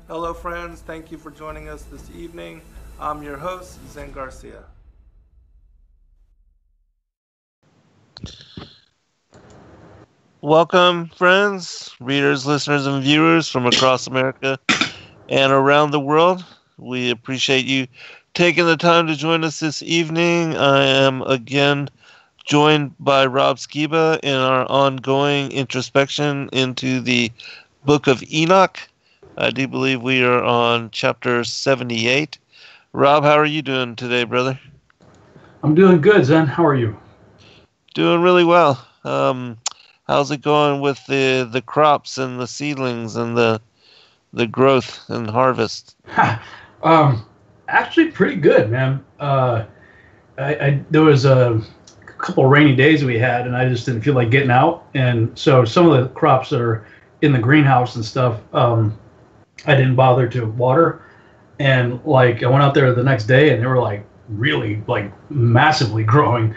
Hello, friends. Thank you for joining us this evening. I'm your host, Zen Garcia. Welcome, friends, readers, listeners, and viewers from across America and around the world. We appreciate you taking the time to join us this evening. I am again joined by Rob Skiba in our ongoing introspection into the Book of Enoch. I do believe we are on chapter 78. Rob, how are you doing today, brother? I'm doing good, Zen. How are you? Doing really well. How's it going with the crops and the seedlings and the growth and harvest? Actually, pretty good, man. There was a couple rainy days we had, and I just didn't feel like getting out, and so some of the crops that are in the greenhouse and stuff, I didn't bother to water, and like I went out there the next day, and they were like really like massively growing.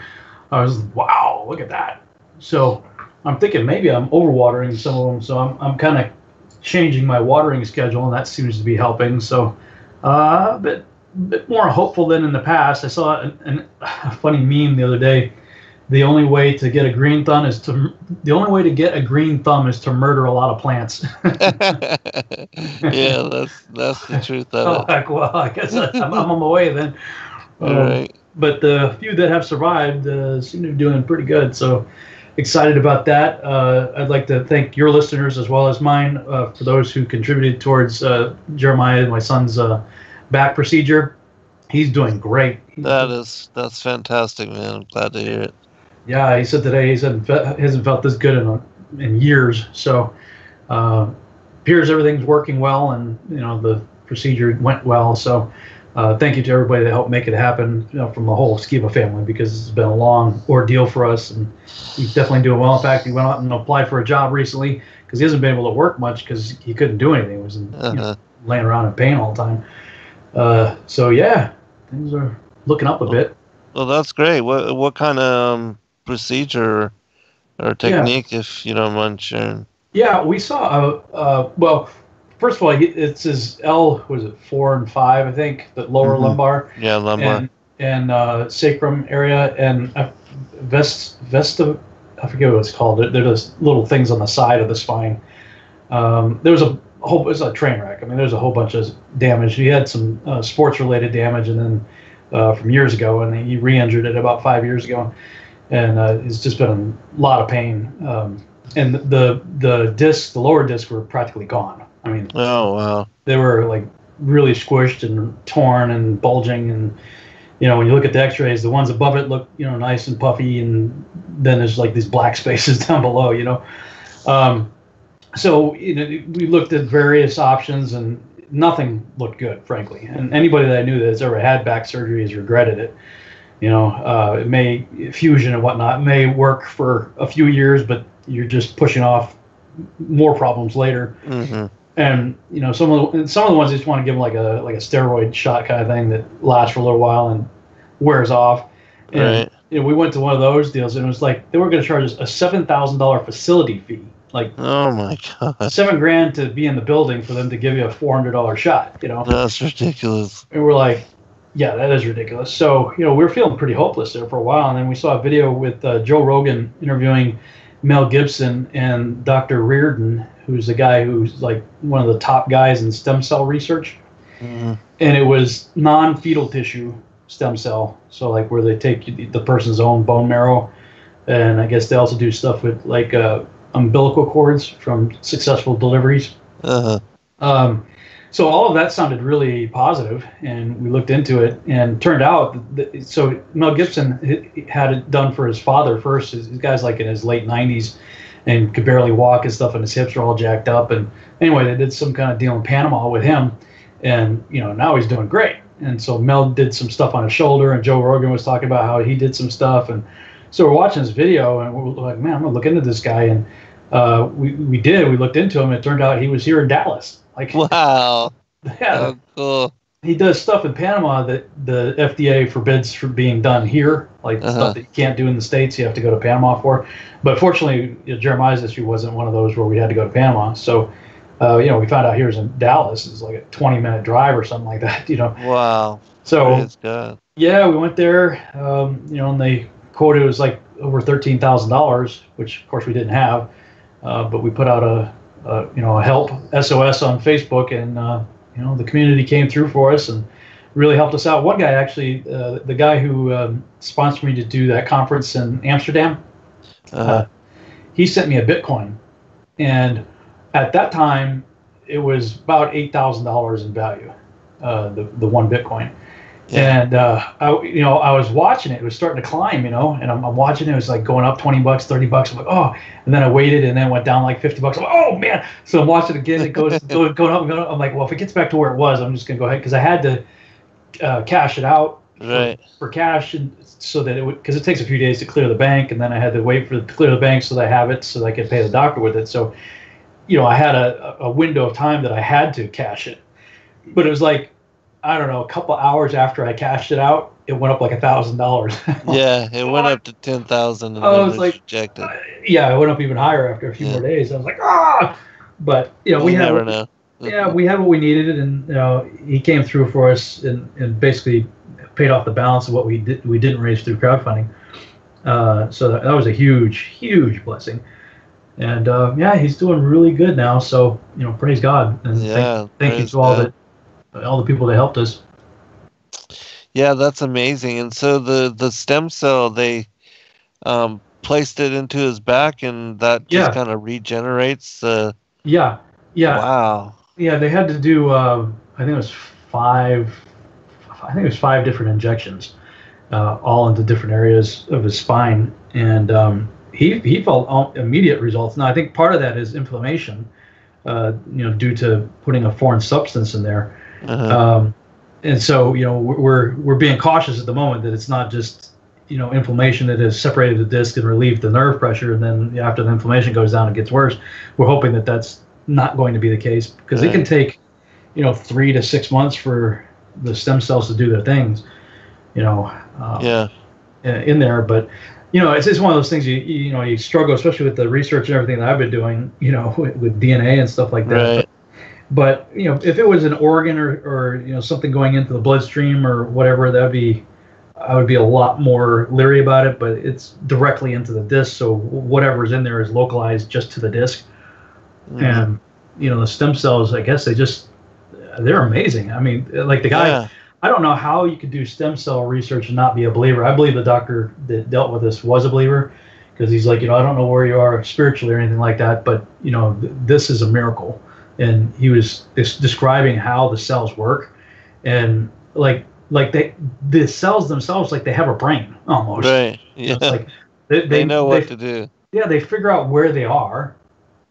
I was wow, look at that. So I'm thinking maybe I'm overwatering some of them, so I'm kind of changing my watering schedule, and that seems to be helping. So a bit more hopeful than in the past. I saw a funny meme the other day. The only way to get a green thumb is to murder a lot of plants. Yeah, that's the truth of it. Like, well, I guess I'm on my way then. All right. But the few that have survived seem to be doing pretty good. So excited about that. I'd like to thank your listeners as well as mine for those who contributed towards Jeremiah, my son's back procedure. He's doing great. That's fantastic, man. I'm glad to hear it. Yeah, he said today he hasn't felt this good in years. So appears everything's working well, and the procedure went well. So thank you to everybody that helped make it happen, from the whole Skiba family, because it's been a long ordeal for us, and he's definitely doing well. In fact, he went out and applied for a job recently because he hasn't been able to work much because he couldn't do anything. He was laying around in pain all the time. So yeah, things are looking up a bit. Well, that's great. What kind of procedure or technique, if you don't mind sharing? Yeah, we saw. Well, first of all, it says L. Was it 4 and 5? I think the lower lumbar. Yeah, lumbar and sacrum area and vesta. I forget what it's called. They're just little things on the side of the spine. There was it was a train wreck. I mean, there's a whole bunch of damage. He had some sports-related damage, and then from years ago, and he re-injured it about 5 years ago, and it's just been a lot of pain. And the discs, the lower discs, were practically gone. I mean, oh wow, they were like really squished and torn and bulging, and when you look at the X-rays, the ones above it look nice and puffy, and then there's like these black spaces down below. So we looked at various options, and nothing looked good, frankly. And anybody that I knew that has ever had back surgery has regretted it. It may fusion and whatnot may work for a few years, but you're just pushing off more problems later. Mm-hmm. And some of the ones just want to give them like a steroid shot kind of thing that lasts for a little while and wears off. And right. We went to one of those deals, and it was like they were going to charge us a $7,000 facility fee. Like, oh my god, $7,000 to be in the building for them to give you a $400 shot. That's ridiculous. And we're like, yeah, that is ridiculous. So we were feeling pretty hopeless there for a while, and then we saw a video with Joe Rogan interviewing Mel Gibson and Dr. Reardon, who's the guy who's like one of the top guys in stem cell research. Mm-hmm. And it was non-fetal tissue stem cell, so like where they take the person's own bone marrow, and I guess they also do stuff with like umbilical cords from successful deliveries. So all of that sounded really positive, and we looked into it, and turned out so Mel Gibson had it done for his father first. His guy's like in his late 90s and could barely walk and stuff, and his hips are all jacked up. And anyway, they did some kind of deal in Panama with him, and now he's doing great. And so Mel did some stuff on his shoulder, and Joe Rogan was talking about how he did some stuff. And so we're watching this video, and we're like, man, I'm gonna look into this guy. And we looked into him. It turned out he was here in Dallas. Like, wow. Yeah. Oh, cool. He does stuff in Panama that the FDA forbids from being done here, like stuff that you can't do in the States, you have to go to Panama for. But fortunately, Jeremiah's issue wasn't one of those where we had to go to Panama. So We found out he was in Dallas. It's like a 20-minute drive or something like that. Wow. So Praise God. yeah, we went there. And they quoted it was like over $13,000, which of course we didn't have. But we put out a help SOS on Facebook, and the community came through for us and really helped us out. One guy actually, the guy who sponsored me to do that conference in Amsterdam, he sent me a Bitcoin, and at that time it was about $8,000 in value, the one Bitcoin. Yeah. And I was watching it. It was starting to climb, and I'm watching it. It was like going up $20, $30. I'm like, oh, and then I waited, and then it went down like $50. I'm like, oh man! So I'm watching it again. It goes going up and going up. I'm like, well, if it gets back to where it was, I'm just gonna go ahead, because I had to cash it out for cash, and so that because it takes a few days to clear the bank, and then I had to wait for it to clear the bank so that I have it so that I could pay the doctor with it. So, I had a window of time that I had to cash it, but it was like, I don't know, a couple hours after I cashed it out, it went up like $1,000. Yeah, it went up to 10,000 and I then was like, rejected. Yeah, it went up even higher after a few more days. I was like, But we never know. We had what we needed, and he came through for us and basically paid off the balance of what we didn't raise through crowdfunding. So that was a huge blessing. And he's doing really good now. So praise God, and thank you to all the people that helped us. Yeah, that's amazing. And so the stem cell, they placed it into his back, and that just kind of regenerates. Yeah. Wow. Yeah, they had to do I think it was five different injections, all into different areas of his spine, and he felt immediate results. Now I think part of that is inflammation, due to putting a foreign substance in there. And so we're being cautious at the moment that it's not just inflammation that has separated the disc and relieved the nerve pressure, and then after the inflammation goes down, it gets worse. We're hoping that that's not going to be the case, because it can take 3 to 6 months for the stem cells to do their things, in there. But it's one of those things you struggle, especially with the research and everything that I've been doing, with DNA and stuff like that. Right. But if it was an organ or something going into the bloodstream or whatever, I would be a lot more leery about it. But it's directly into the disc, so whatever's in there is localized just to the disc. Mm-hmm. And the stem cells, I guess they're amazing. I mean, like the guy, I don't know how you could do stem cell research and not be a believer. I believe the doctor that dealt with this was a believer, because he's like, I don't know where you are spiritually or anything like that, but this is a miracle. And he was describing how the cells work, and like the cells themselves, like they have a brain almost. Right. Yeah. It's like they know what to do. Yeah, they figure out where they are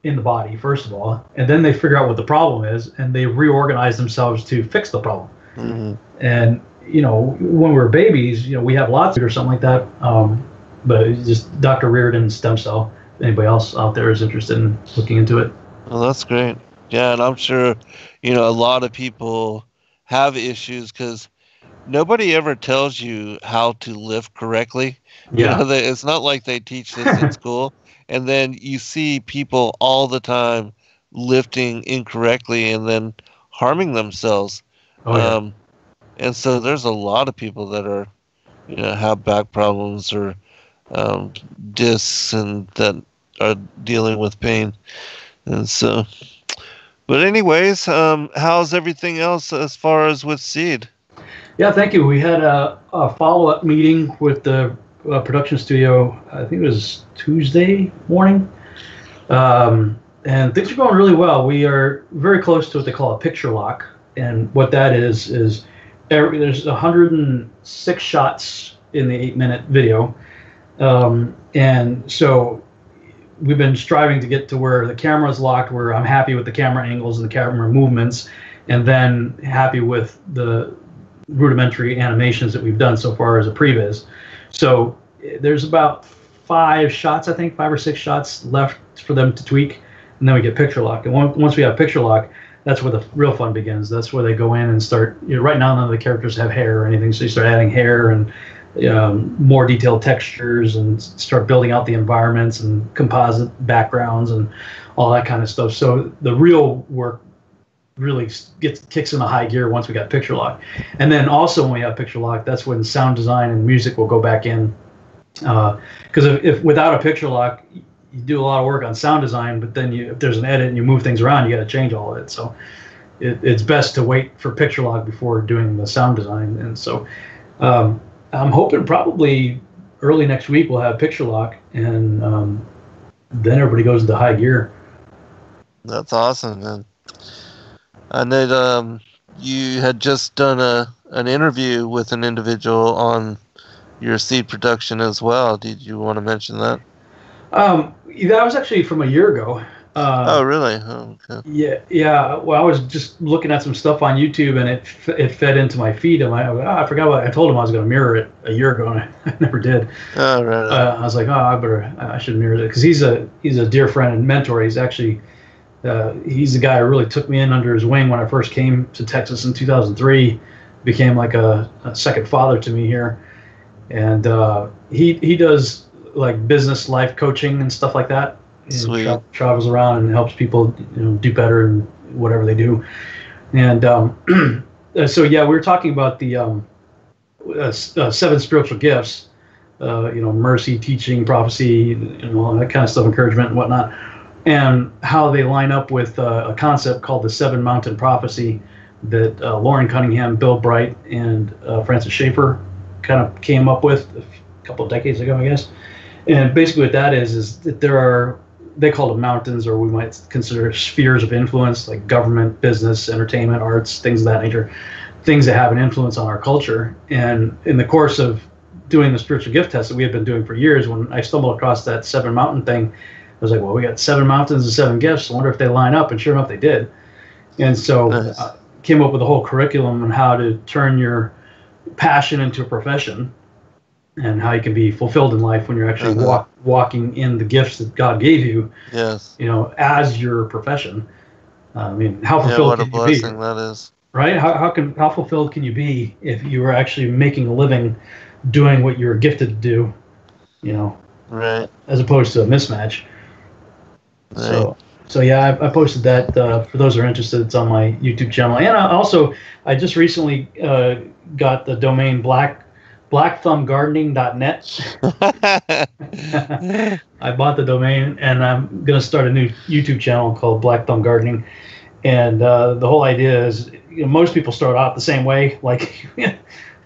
in the body first of all, and then they figure out what the problem is, and they reorganize themselves to fix the problem. Mm-hmm. And when we're babies, we have lots or something like that. But it's just Dr. Reardon stem cell. If anybody else out there is interested in looking into it. Well, that's great. Yeah, and I'm sure, a lot of people have issues because nobody ever tells you how to lift correctly. Yeah. It's not like they teach this in school. And then you see people all the time lifting incorrectly and then harming themselves. Oh, yeah. And so there's a lot of people that are, have back problems or discs and that are dealing with pain. And so... But anyways, how's everything else as far as with Seed? Yeah, thank you. We had a follow-up meeting with the production studio, I think it was Tuesday morning. And things are going really well. We are very close to what they call a picture lock. And what that is there's 106 shots in the 8-minute video. And so we've been striving to get to where the camera is locked, where I'm happy with the camera angles and the camera movements, and then happy with the rudimentary animations that we've done so far as a previs. So there's about 5 or 6 shots left for them to tweak, and then we get picture lock. And once we have picture lock, that's where the real fun begins. That's where they go in and start. Right now, none of the characters have hair or anything, so you start adding hair and more detailed textures and start building out the environments and composite backgrounds and all that kind of stuff. So the real work really kicks into high gear once we got picture lock. And then also when we have picture lock, that's when sound design and music will go back in. Because if without a picture lock, you do a lot of work on sound design, but then if there's an edit and you move things around, you got to change all of it. So it's best to wait for picture lock before doing the sound design. And so I'm hoping probably early next week we'll have picture lock, and then everybody goes into high gear. That's awesome, man. I know you had just done an interview with an individual on your seed production as well. Did you want to mention that? That was actually from a year ago. Oh, really? Oh, okay. Yeah. Well, I was just looking at some stuff on YouTube, and it fed into my feed, and I forgot what I told him I was going to mirror it a year ago, and I never did. Oh, right. I was like, I should mirror it, because he's a dear friend and mentor. He's actually he's the guy who really took me in under his wing when I first came to Texas in 2003. Became like a second father to me here, and he does like business life coaching and stuff like that. Sweet. Travels around and helps people do better in whatever they do. And so we were talking about the 7 spiritual gifts, mercy, teaching, prophecy, all that kind of stuff, encouragement and whatnot, and how they line up with a concept called the 7 mountain prophecy that Lauren Cunningham, Bill Bright, and Francis Schaeffer kind of came up with a couple of decades ago, I guess. And basically what that is that there are, they call them mountains, or we might consider spheres of influence, like government, business, entertainment, arts, things of that nature, things that have an influence on our culture. And in the course of doing the spiritual gift test that we had been doing for years, when I stumbled across that 7 mountain thing, I was like, well, we got 7 mountains and 7 gifts. I wonder if they line up. And sure enough, they did. And so Nice. Came up with a whole curriculum on how to turn your passion into a profession, and how you can be fulfilled in life when you're actually walking in the gifts that God gave you. Yes. As your profession. I mean, how fulfilled what a can you be? blessing that is. Right? How fulfilled can you be if you were actually making a living doing what you're gifted to do? Right. As opposed to a mismatch. Right. So yeah, I posted that for those who are interested. It's on my YouTube channel, and I just recently got the domain blackthumbgardening.net. I bought the domain, and I'm gonna start a new YouTube channel called Black Thumb Gardening. And the whole idea is, most people start out the same way, like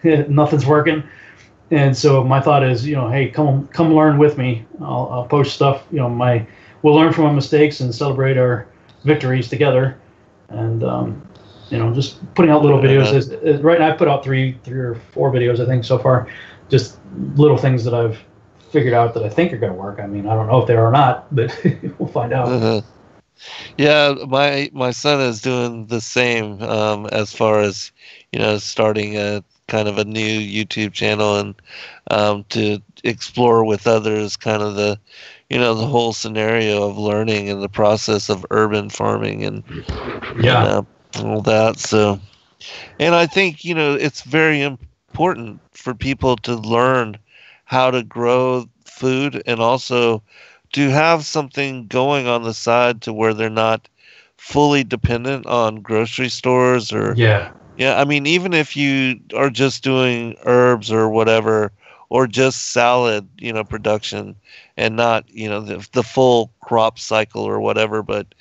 nothing's working. And so my thought is, hey, come learn with me. I'll post stuff. We'll learn from our mistakes and celebrate our victories together. And just putting out little videos. Right now, I put out three or 4 videos, I think, so far. Just little things that I've figured out that I think are going to work. I mean, I don't know if they are or not, but we'll find out. Yeah, my son is doing the same as far as starting a kind of a new YouTube channel, and to explore with others kind of the the whole scenario of learning and the process of urban farming and all that. So, and I think it's very important for people to learn how to grow food, and also to have something going on the side to where they're not fully dependent on grocery stores or I mean, even if you are just doing herbs or whatever, or just salad production, and not the full crop cycle or whatever, but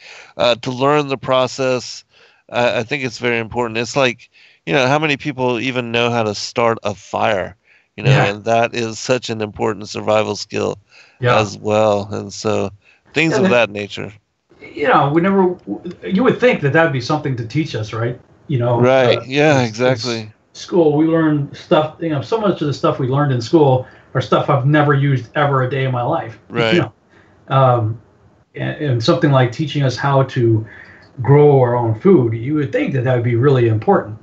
to learn the process, I think it's very important. It's like how many people even know how to start a fire, and that is such an important survival skill as well. And so things of that nature. You would think that would be something to teach us, right? Right. Exactly. School, we learn stuff, so much of the stuff we learned in school are stuff I've never used ever a day in my life. Right. And something like teaching us how to grow our own food, you would think that would be really important,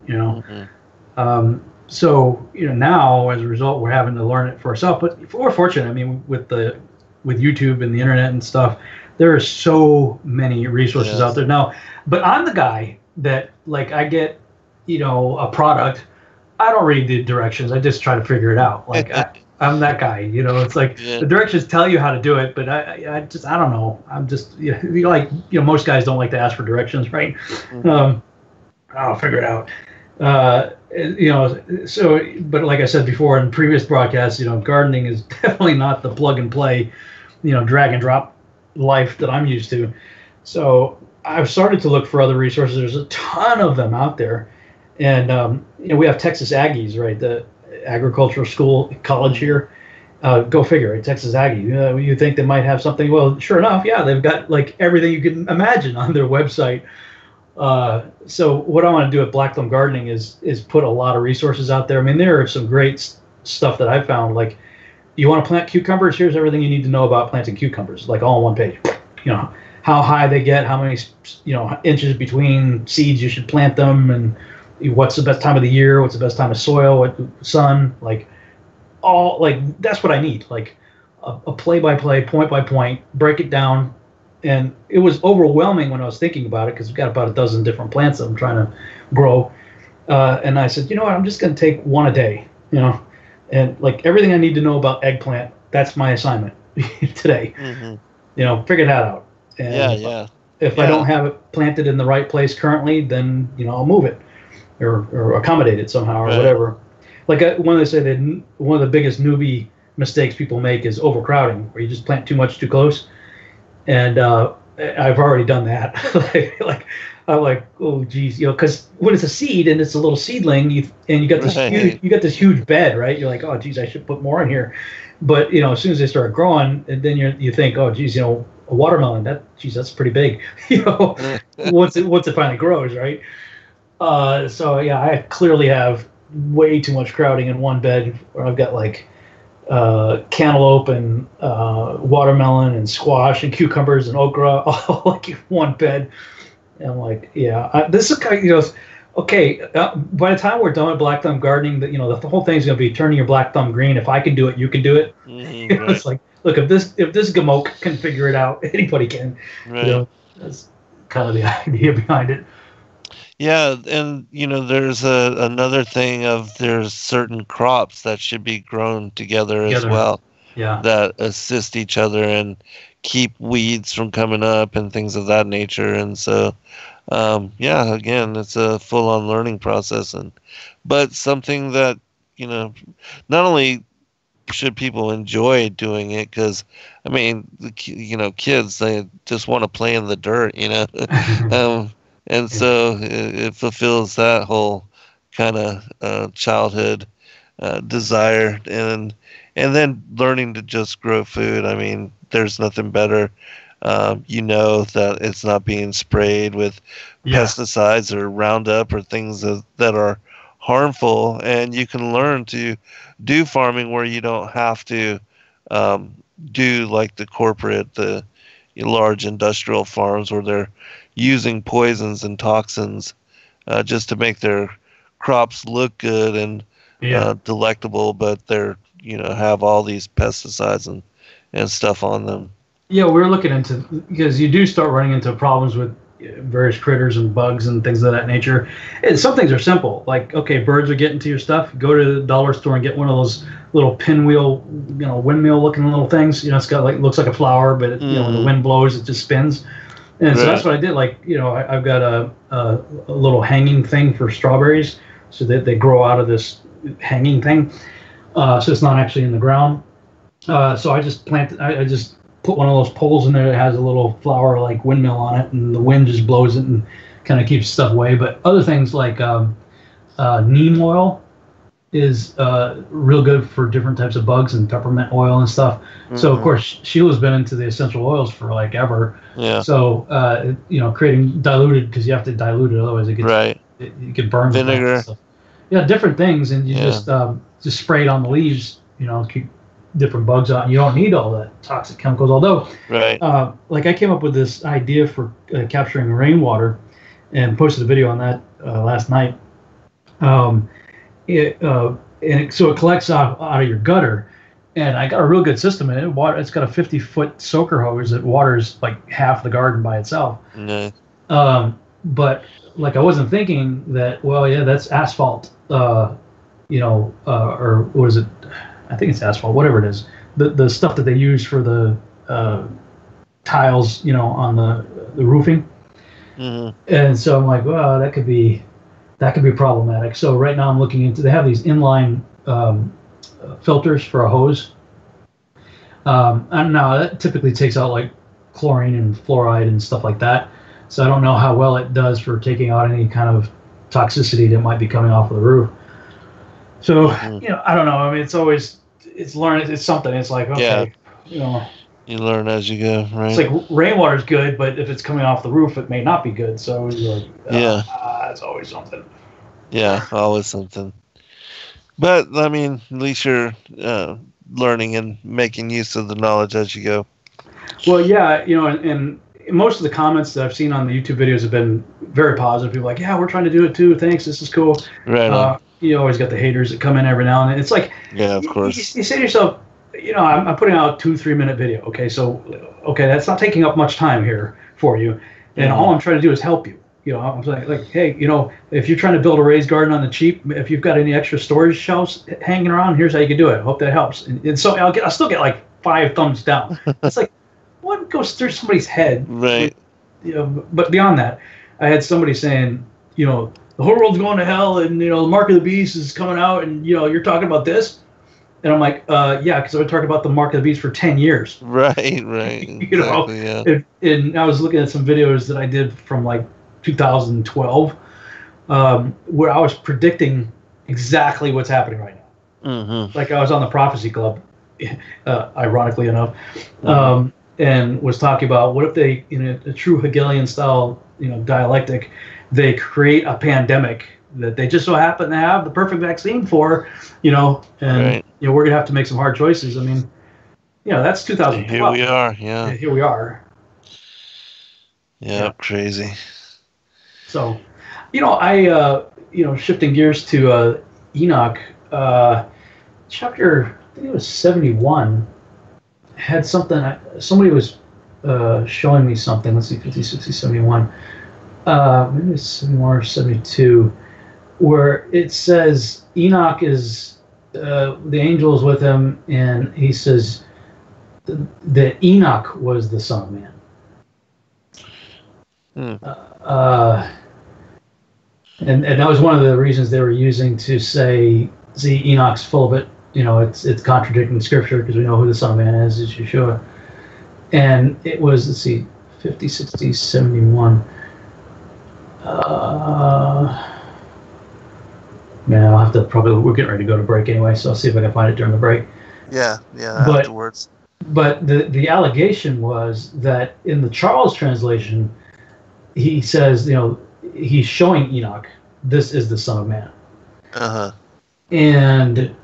So, now as a result, we're having to learn it for ourselves, but we're fortunate. I mean, with YouTube and the internet and stuff, there are so many resources out there now, but I'm the guy that, like, I get, a product, I don't read the directions. I just try to figure it out. Like I'm that guy, you know. It's like the directions tell you how to do it, but I don't know. I'm just most guys don't like to ask for directions, right? Mm-hmm. I'll figure it out. But like I said before in previous broadcasts, gardening is definitely not the plug and play, drag and drop life that I'm used to. So I've started to look for other resources. There's a ton of them out there. And, we have Texas Aggies, right? The agricultural college here. Go figure, right? Texas Aggie. You think they might have something? Well, sure enough, yeah, they've got like everything you can imagine on their website. So what I want to do at Black Thumb Gardening is put a lot of resources out there. I mean, there are some great stuff that I've found. Like, you want to plant cucumbers? Here's everything you need to know about planting cucumbers, like all on one page. How high they get, how many inches between seeds you should plant them, and what's the best time of the year, what's the best time of soil, what sun, that's what I need. Like a play-by-play, point-by-point, break it down. And it was overwhelming when I was thinking about it, because we've got about a dozen different plants that I'm trying to grow. And I said, you know what, I'm just going to take one a day, and like everything I need to know about eggplant, that's my assignment today. Mm-hmm. Figure that out. And if I don't have it planted in the right place currently, then, I'll move it or accommodate it somehow or whatever. Like when they say that one of the biggest newbie mistakes people make is overcrowding, where you just plant too much too close. And I've already done that. I'm like, oh geez, because when it's a seed and it's a little seedling, you got this huge bed, right? You're like, oh geez, I should put more in here. But as soon as they start growing, and then you think, oh geez, a watermelon, that's pretty big. Once it finally grows, right? So yeah, I clearly have way too much crowding in one bed, where I've got like cantaloupe and watermelon and squash and cucumbers and okra all like in one bed. And I'm like, this is kind of, okay, by the time we're done with Black Thumb Gardening, the whole thing's going to be turning your black thumb green. If I can do it, you can do it. Mm-hmm, right. It's like, look, if this gamoke can figure it out, anybody can. Right. That's kind of the idea behind it. Yeah, and there's another thing of there's certain crops that should be grown together as well. Yeah. That assist each other and keep weeds from coming up and things of that nature. And so, again, it's a full-on learning process, but something that not only should people enjoy doing it, because I mean, kids, they just want to play in the dirt, And so it fulfills that whole kind of childhood desire, and then learning to just grow food. I mean, there's nothing better. That it's not being sprayed with pesticides or Roundup or things that are harmful, and you can learn to do farming where you don't have to do like the corporate, the large industrial farms where they're using poisons and toxins just to make their crops look good and delectable, but they're have all these pesticides and stuff on them. Yeah, we're looking into, because you do start running into problems with various critters and bugs and things of that nature. And some things are simple, like, okay, birds are getting to your stuff. Go to the dollar store and get one of those little pinwheel, windmill looking little things. It's got looks like a flower, but when the wind blows, it just spins. And so that's what I did. Like, I've got a little hanging thing for strawberries, so that they grow out of this hanging thing. So it's not actually in the ground. So I just I just put one of those poles in there that has a little flower like windmill on it, and the wind just blows it and kind of keeps stuff away. But other things like neem oil is real good for different types of bugs, and peppermint oil and stuff. Mm-hmm. So of course Sheila's been into the essential oils for like ever. Yeah. So creating diluted, because you have to dilute it, otherwise it gets you can burn vinegar. Yeah, different things, and you just spray it on the leaves. Keep different bugs out, and you don't need all the toxic chemicals. Although, like I came up with this idea for capturing rainwater, and posted a video on that last night. So it collects out of your gutter, and I got a real good system in it. It's got a 50-foot soaker hose that waters like half the garden by itself. Nice. But like I wasn't thinking that, that's asphalt or what is it? I think it's asphalt, whatever it is. The stuff that they use for the tiles, on the roofing. Mm-hmm. And so I'm like, well, that could be problematic. So right now I'm looking into. They have these inline filters for a hose. And now that typically takes out like chlorine and fluoride and stuff like that. So I don't know how well it does for taking out any kind of toxicity that might be coming off of the roof. So, I don't know. I mean, it's learning. It's something. It's like, okay, you learn as you go, right? It's like rainwater's good, but if it's coming off the roof, it may not be good. So you're like, it's always something. Yeah, always something. But I mean, at least you're learning and making use of the knowledge as you go. Well, yeah, and most of the comments that I've seen on the YouTube videos have been very positive. People are like, yeah, we're trying to do it too. Thanks, this is cool. Right. You always got the haters that come in every now and then. It's like, yeah, of course. You say to yourself, I'm putting out a 2-3 minute video. Okay, so that's not taking up much time here for you, and all I'm trying to do is help you. I'm like, hey, if you're trying to build a raised garden on the cheap, if you've got any extra storage shelves hanging around, here's how you can do it. Hope that helps. And so I'll still get like 5 thumbs down. It's like, what goes through somebody's head? Right. But beyond that, I had somebody saying, the whole world's going to hell, and the mark of the beast is coming out, and you're talking about this, and I'm like, yeah, because I've been talking about the mark of the beast for 10 years. Right. Exactly, yeah. And I was looking at some videos that I did from like 2012, where I was predicting exactly what's happening right now. Mm-hmm. Like I was on the Prophecy Club, ironically enough, and was talking about what if they, in a true Hegelian style, dialectic, they create a pandemic that they just so happen to have the perfect vaccine for, and right. We're gonna have to make some hard choices. I mean, that's 2012. Here we are. Yeah. Here we are. Yeah. Crazy. So, I shifting gears to Enoch, chapter, I think it was 71, had something. Somebody was showing me something. Let's see, 50, 60, 71. Maybe it's 71 or 72, where it says Enoch is the angel is with him, and he says that Enoch was the Son of Man. And that was one of the reasons they were using to say, see, Enoch's full of it. It's contradicting Scripture because we know who the Son of Man is Yeshua. And it was, let's see, 50, 60, 71. I'll have to we're getting ready to go to break anyway, so I'll see if I can find it during the break. Yeah, afterwards. But the allegation was that in the Charles translation, he says, he's showing Enoch, this is the Son of Man. Uh-huh. And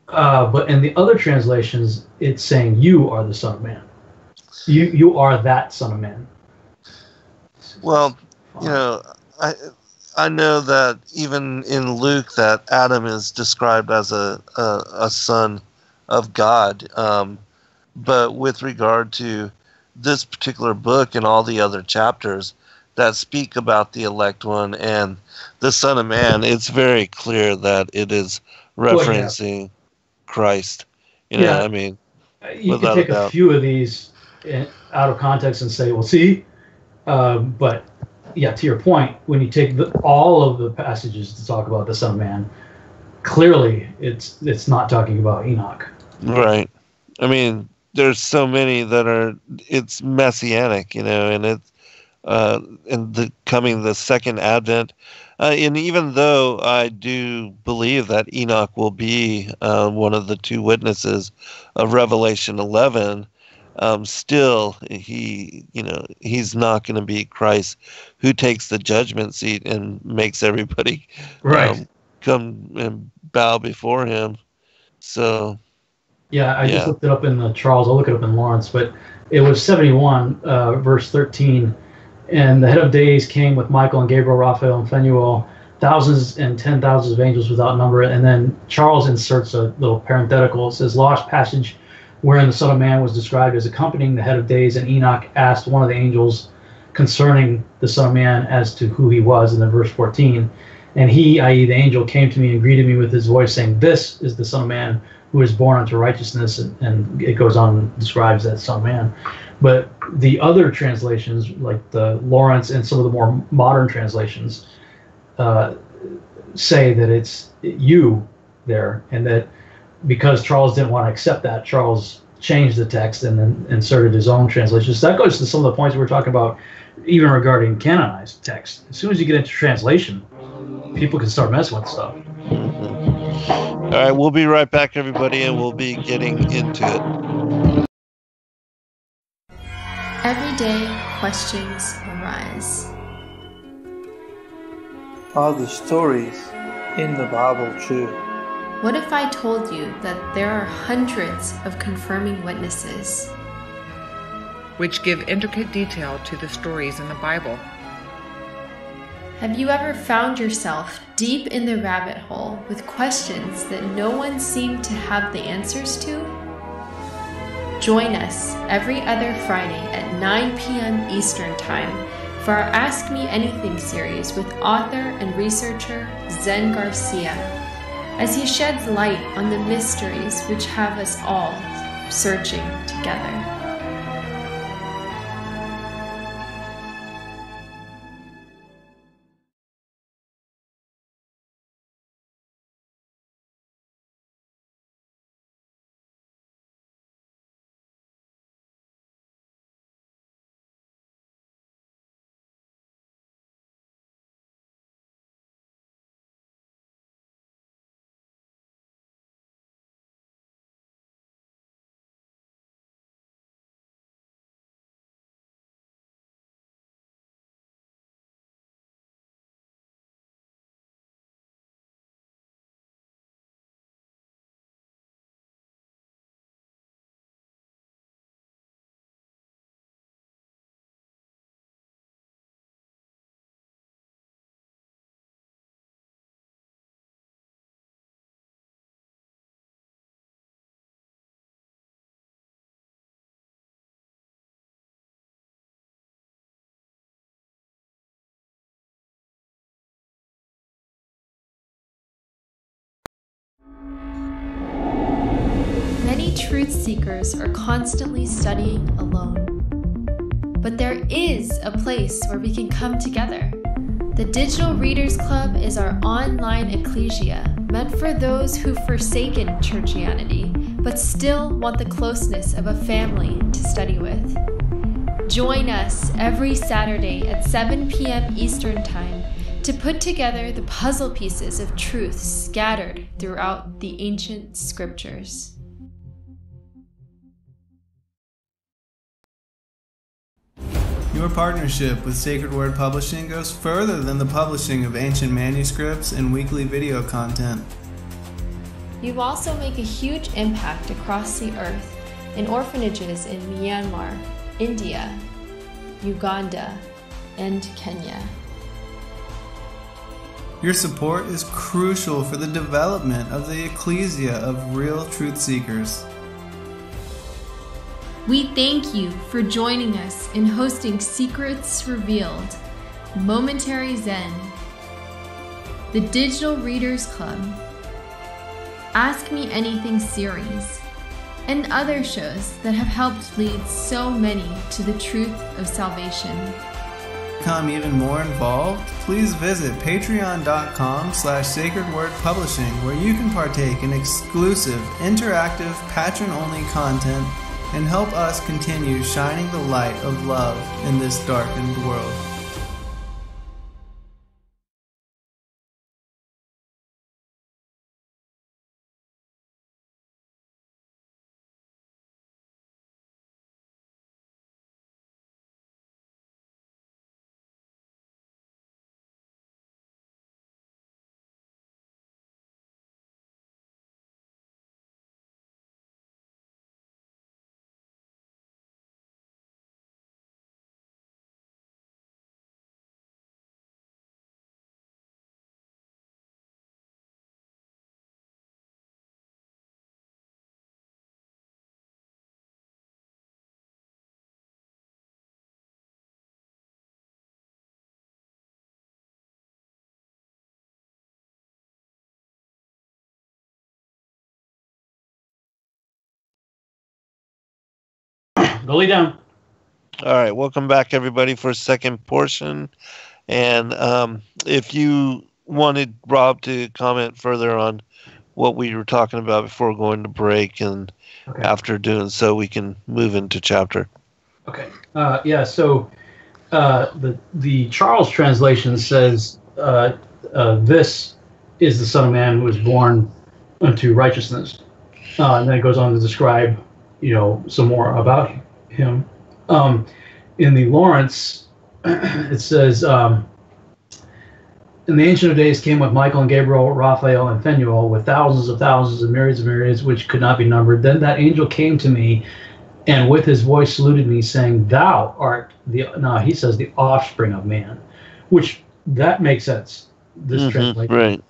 but in the other translations, it's saying you are the Son of Man. You are that Son of Man. Well, I know that even in Luke that Adam is described as a son of God. But with regard to this particular book and all the other chapters that speak about the elect one and the Son of Man, it's very clear that it is referencing Christ. What I mean? You can take a few of these out of context and say, well, see, but yeah, to your point, when you take all of the passages to talk about the Son of Man, clearly it's not talking about Enoch. Right. I mean, there's so many that it's messianic, and it's coming the second advent. And even though I do believe that Enoch will be one of the 2 witnesses of Revelation 11, still he's not going to be Christ who takes the judgment seat and makes everybody come and bow before him. So I just looked it up in the Charles. I'll look it up in Lawrence, but it was 71 verse 13, and the head of days came with Michael and Gabriel, Raphael and Phanuel, thousands and 10,000s of angels without number. And then Charles inserts a little parenthetical. It says, lost passage wherein the Son of Man was described as accompanying the head of days, and Enoch asked one of the angels concerning the Son of Man as to who he was, in the verse 14. And he, i.e., the angel, came to me and greeted me with his voice, saying, "This is the Son of Man who is born unto righteousness." And it goes on and describes that Son of Man. But the other translations, like the Lawrence and some of the more modern translations, say that it's you there, and that because Charles didn't want to accept that, Charles changed the text and then inserted his own translations. So that goes to some of the points we were talking about, even regarding canonized text. As soon as you get into translation, people can start messing with stuff. All right, we'll be right back, everybody, and we'll be getting into it. Every day, questions arise. Are the stories in the Bible true? What if I told you that there are hundreds of confirming witnesses, which give intricate detail to the stories in the Bible? Have you ever found yourself deep in the rabbit hole with questions that no one seemed to have the answers to? Join us every other Friday at 9 p.m. Eastern Time for our Ask Me Anything series with author and researcher Zen Garcia, as he sheds light on the mysteries which have us all searching together. Many truth seekers are constantly studying alone. But there is a place where we can come together. The Digital Readers Club is our online ecclesia meant for those who've forsaken churchianity, but still want the closeness of a family to study with. Join us every Saturday at 7 p.m. Eastern Time to put together the puzzle pieces of truth scattered throughout the ancient scriptures. Your partnership with Sacred Word Publishing goes further than the publishing of ancient manuscripts and weekly video content. You also make a huge impact across the earth in orphanages in Myanmar, India, Uganda, and Kenya. Your support is crucial for the development of the ecclesia of real truth seekers. We thank you for joining us in hosting Secrets Revealed, Momentary Zen, the Digital Readers Club, Ask Me Anything series, and other shows that have helped lead so many to the truth of salvation. To become even more involved, please visit patreon.com/sacredwordpublishing, where you can partake in exclusive, interactive, patron-only content and help us continue shining the light of love in this darkened world. Go lay down. All right, welcome back, everybody, for a second portion. And if you wanted Rob to comment further on what we were talking about before going to break, and after doing so, we can move into chapter. Okay. So the Charles translation says, "This is the Son of Man who was born unto righteousness," and then it goes on to describe, some more about him. In the Lawrence, it says, "In the Ancient of Days came with Michael and Gabriel, Raphael and Phanuel, with thousands and myriads, which could not be numbered. Then that angel came to me, and with his voice saluted me, saying, Thou art he says, the offspring of man," which that makes sense. This translation, right?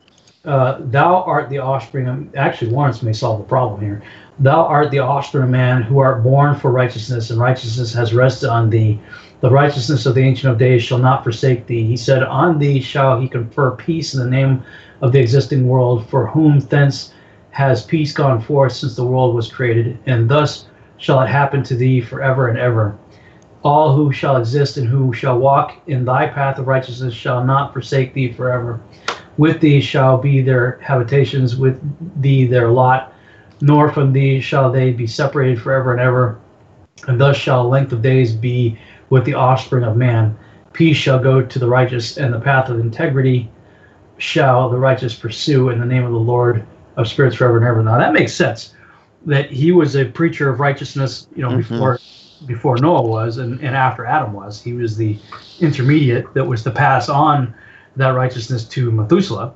Thou art the offspring of. Actually, Lawrence may solve the problem here. Thou art the offspring of man, who art born for righteousness, and righteousness has rested on thee. The righteousness of the Ancient of Days shall not forsake thee. He said, On thee shall he confer peace in the name of the existing world, for whom thence has peace gone forth since the world was created, and thus shall it happen to thee forever and ever. All who shall exist and who shall walk in thy path of righteousness shall not forsake thee forever. With thee shall be their habitations, with thee their lot, nor from thee shall they be separated forever and ever. And thus shall length of days be with the offspring of man. Peace shall go to the righteous, and the path of integrity shall the righteous pursue in the name of the Lord of spirits forever and ever. Now that makes sense, that he was a preacher of righteousness, before Noah was, and after Adam was. He was the intermediate that was to pass on that righteousness to Methuselah.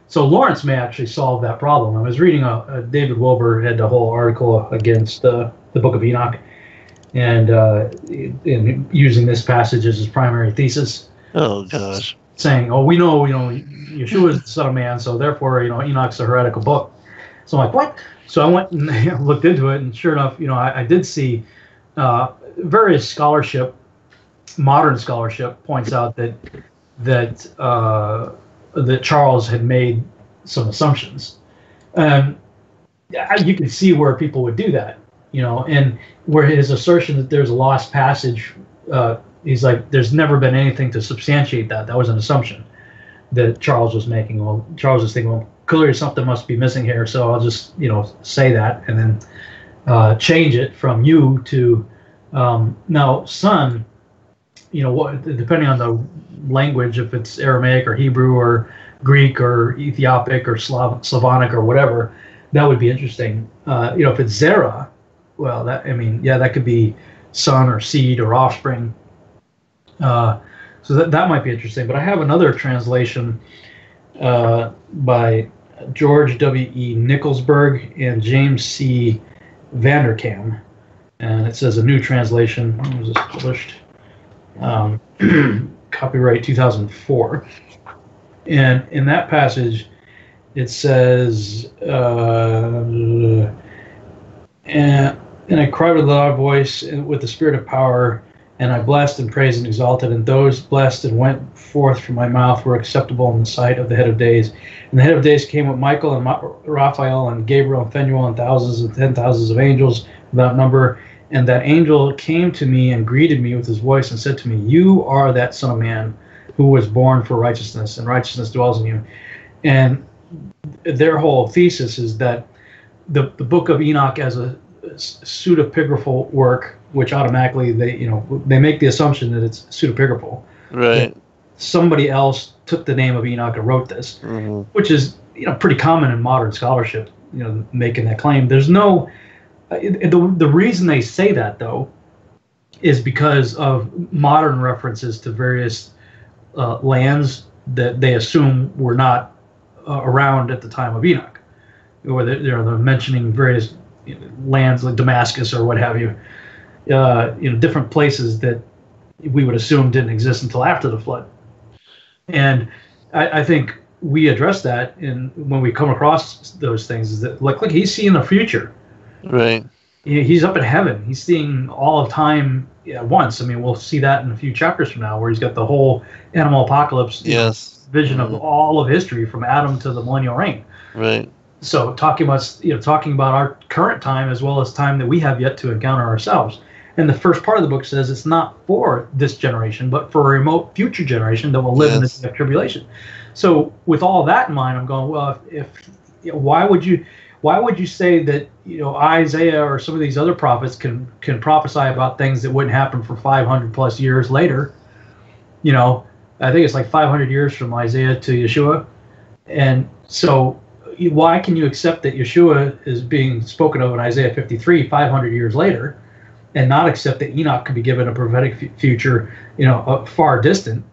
So Lawrence may actually solve that problem. I was reading David Wilbur had a whole article against the Book of Enoch, and in using this passage as his primary thesis. Oh gosh! Saying, we know, Yeshua is the Son of Man, so therefore, Enoch's a heretical book. So I'm like, what? So I went and looked into it, and sure enough, I did see various scholarship, modern scholarship, points out that Charles had made some assumptions. You can see where people would do that, and where his assertion that there's a lost passage, he's like, there's never been anything to substantiate that. That was an assumption that Charles was making. Well, Charles was thinking, clearly something must be missing here, so I'll just, say that, and then change it from you to now, son. What, depending on the language, if it's Aramaic or Hebrew or Greek or Ethiopic or Slavonic or whatever, that would be interesting. If it's Zerah, well, that could be son or seed or offspring. So that might be interesting. But I have another translation by George W.E. Nicholsburg and James C. Vanderkam, and it says a new translation. When was this published? Copyright 2004. And in that passage, it says, and I cried with a loud voice with the spirit of power, and I blessed and praised and exalted, and those blessed and went forth from my mouth were acceptable in the sight of the head of days. And the head of days came with Michael and Raphael and Gabriel and Phanuel and thousands and 10,000s of angels without number. And that angel came to me and greeted me with his voice and said to me, You are that Son of Man who was born for righteousness, and righteousness dwells in you. And their whole thesis is that the Book of Enoch as a pseudepigraphal work, which automatically they make the assumption that it's pseudepigraphal. Right. Somebody else took the name of Enoch and wrote this, which is pretty common in modern scholarship. Making that claim. There's no. The reason they say that, though, is because of modern references to various lands that they assume were not around at the time of Enoch, or they're mentioning various lands like Damascus or what have you, different places that we would assume didn't exist until after the flood. And I think we address that when we come across those things, is that look, he's seeing the future. Right. He's up in heaven. He's seeing all of time at once. We'll see that in a few chapters from now, where he's got the whole animal apocalypse vision of all of history from Adam to the millennial reign. Right. So talking about our current time as well as time that we have yet to encounter ourselves. And the first part of the book says it's not for this generation, but for a remote future generation that will live in the tribulation. So with all that in mind, I'm going, well, why would you say that Isaiah or some of these other prophets can prophesy about things that wouldn't happen for 500 plus years later? I think it's like 500 years from Isaiah to Yeshua, and so why can you accept that Yeshua is being spoken of in Isaiah 53 500 years later, and not accept that Enoch could be given a prophetic future, far distant,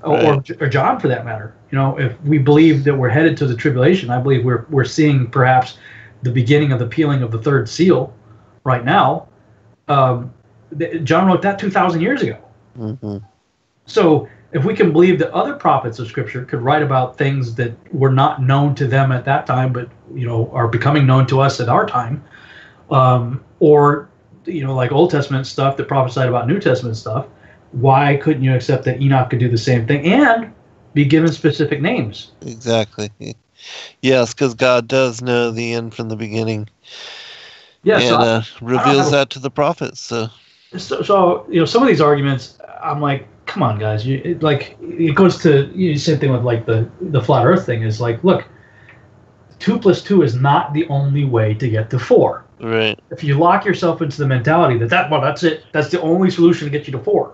or John for that matter? If we believe that we're headed to the tribulation, I believe we're seeing perhaps the beginning of the peeling of the third seal right now. John wrote that 2,000 years ago. Mm-hmm. So if we can believe that other prophets of Scripture could write about things that were not known to them at that time, but are becoming known to us at our time, or like Old Testament stuff that prophesied about New Testament stuff, why couldn't you accept that Enoch could do the same thing and be given specific names? Exactly. Yes, because God does know the end from the beginning. Yeah, and reveals that to the prophets. So some of these arguments, I'm like, come on, guys. It goes to same thing with like the flat Earth thing. Is like, look, 2 + 2 is not the only way to get to 4. Right. If you lock yourself into the mentality that's it, that's the only solution to get you to 4,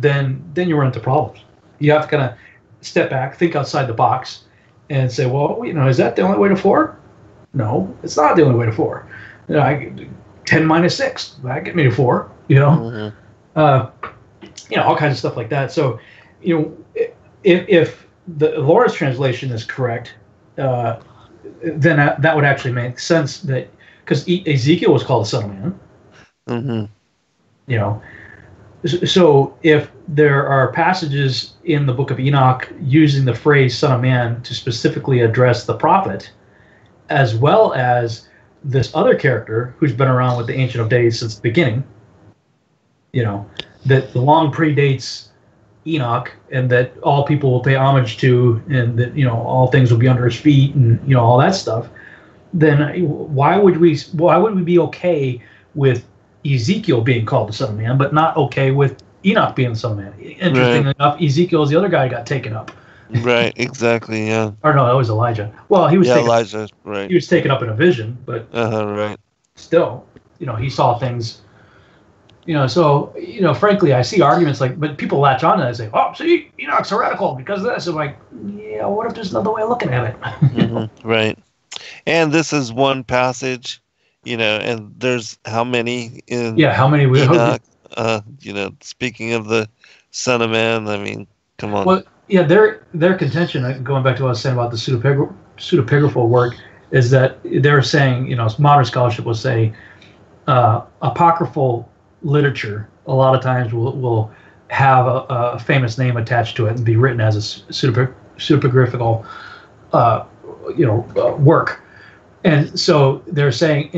then you run into problems. You have to kind of step back, think outside the box, and say, well, is that the only way to 4? No, it's not the only way to 4. 10 minus 6, that get me to 4. Mm-hmm. All kinds of stuff like that. So, if the Lawrence translation is correct, then that would actually make sense, that because Ezekiel was called the Son of Man. Mm-hmm. So if there are passages in the Book of Enoch using the phrase Son of Man to specifically address the prophet, as well as this other character who's been around with the Ancient of Days since the beginning, that long predates Enoch, and that all people will pay homage to, and that all things will be under his feet, and all that stuff, then why would we be okay with Ezekiel being called the Son of Man, but not okay with Enoch being the Son of Man? Interestingly enough, Ezekiel is the other guy who got taken up. Right, exactly, yeah. Or no, that was Elijah. Well, he was Elijah, right. He was taken up in a vision, but right. Still, he saw things. So frankly, I see arguments but people latch on to that and say, "Oh, see, Enoch's heretical because of this." I'm like, yeah, what if there's another way of looking at it? Mm-hmm, right. And this is one passage, and there's how many in how many we Enoch, speaking of the Son of Man, I mean, come on. Well, yeah, their contention, going back to what I was saying about the pseudepigraphal work, is that they're saying, modern scholarship will say apocryphal literature a lot of times will have a famous name attached to it and be written as a pseudepigraphical work. And so they're saying,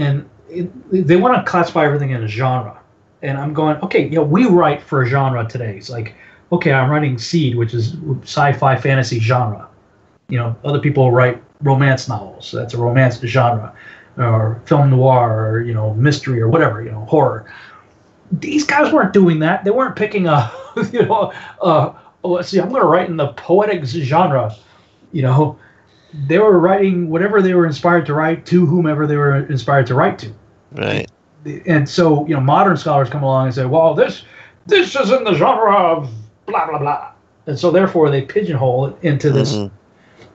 they want to classify everything in a genre. And I'm going, okay, we write for a genre today. It's like, okay, I'm writing Seed, which is sci-fi fantasy genre. Other people write romance novels, so that's a romance genre, or film noir, or mystery, or whatever, horror. These guys weren't doing that. They weren't picking let's see, I'm going to write in the poetic genre. They were writing whatever they were inspired to write to whomever they were inspired to write to. Right. And so, modern scholars come along and say, well, this is in the genre of blah, blah, blah. And so therefore they pigeonhole it into this,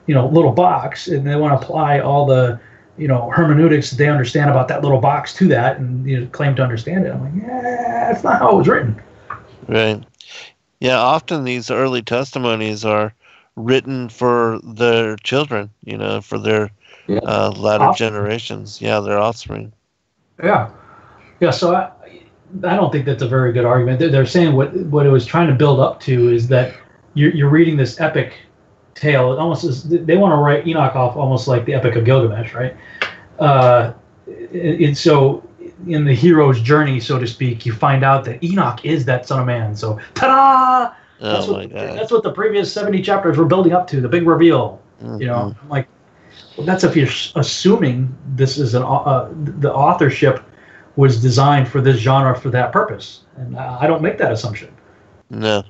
little box, and they want to apply all the, hermeneutics that they understand about that little box to that, and claim to understand it. I'm like, yeah, that's not how it was written. Right. Yeah, often these early testimonies are written for their children, for their latter generations. Yeah, their offspring. Yeah. Yeah, so I don't think that's a very good argument. They're saying what it was trying to build up to is that you're reading this epic tale. It almost is, they want to write Enoch off almost like the Epic of Gilgamesh, right? And so in the hero's journey, so to speak, you find out that Enoch is that Son of Man. So, ta-da! That's what the previous 70 chapters were building up to, the big reveal. Mm-hmm. I'm like, Well, that's if you're assuming this is the authorship was designed for this genre for that purpose, and I don't make that assumption. No,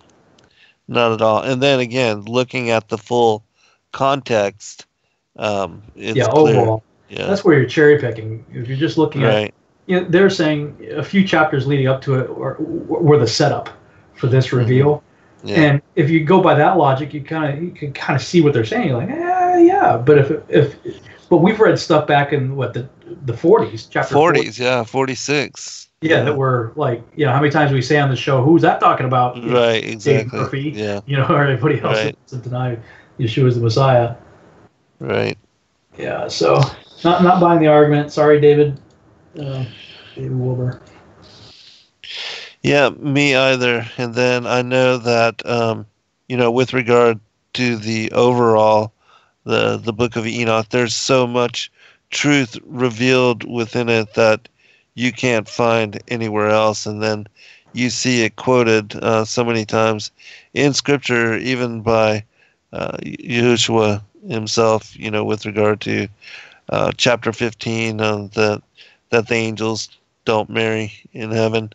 not at all. And then again, looking at the full context, it's clear. Overall, Yeah, that's where you're cherry picking. If you're just looking right. at, they're saying a few chapters leading up to it were the setup for this reveal. Yeah. And if you go by that logic, you can kind of see what they're saying. You're like, yeah. But but we've read stuff back in the 40s, chapter 40s, 46. Yeah, that were like, how many times we say on the show, who's that talking about? Right, exactly. Dave Murphy, yeah. Or anybody else that doesn't deny Yeshua's the Messiah. Right. Yeah, so not buying the argument. Sorry, David. David Wilbur. Yeah, me either. And then I know that, with regard to the overall, the Book of Enoch, there's so much truth revealed within it that you can't find anywhere else. And then you see it quoted so many times in Scripture, even by Yahushua himself, with regard to chapter 15, that the angels don't marry in heaven.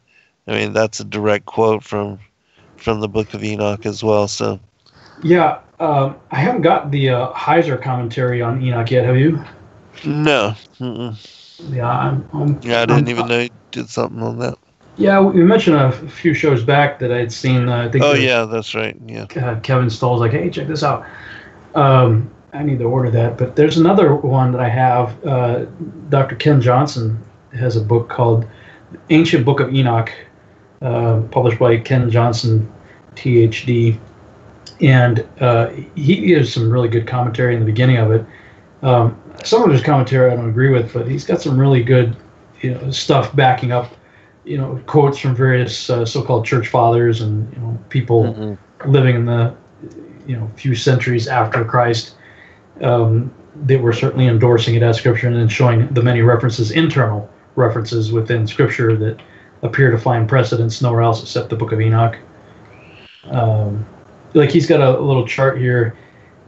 I mean, that's a direct quote from the Book of Enoch as well. So, yeah, I haven't got the Heiser commentary on Enoch yet. Have you? No. Mm-mm. Yeah, I didn't even know you did something on that. Yeah, we mentioned a few shows back that I'd seen. I think. Yeah, that's right. Yeah. Kevin Stoll's like, hey, check this out. I need to order that, but there's another one that I have. Dr. Ken Johnson has a book called Ancient Book of Enoch. Published by Ken Johnson, Ph.D., and he gives some really good commentary in the beginning of it. Some of his commentary I don't agree with, but he's got some really good, stuff backing up, quotes from various so-called church fathers and people living in the, few centuries after Christ. They were certainly endorsing it as Scripture and then showing the many internal references within Scripture that appear to find precedence nowhere else except the Book of Enoch. Like he's got a little chart here.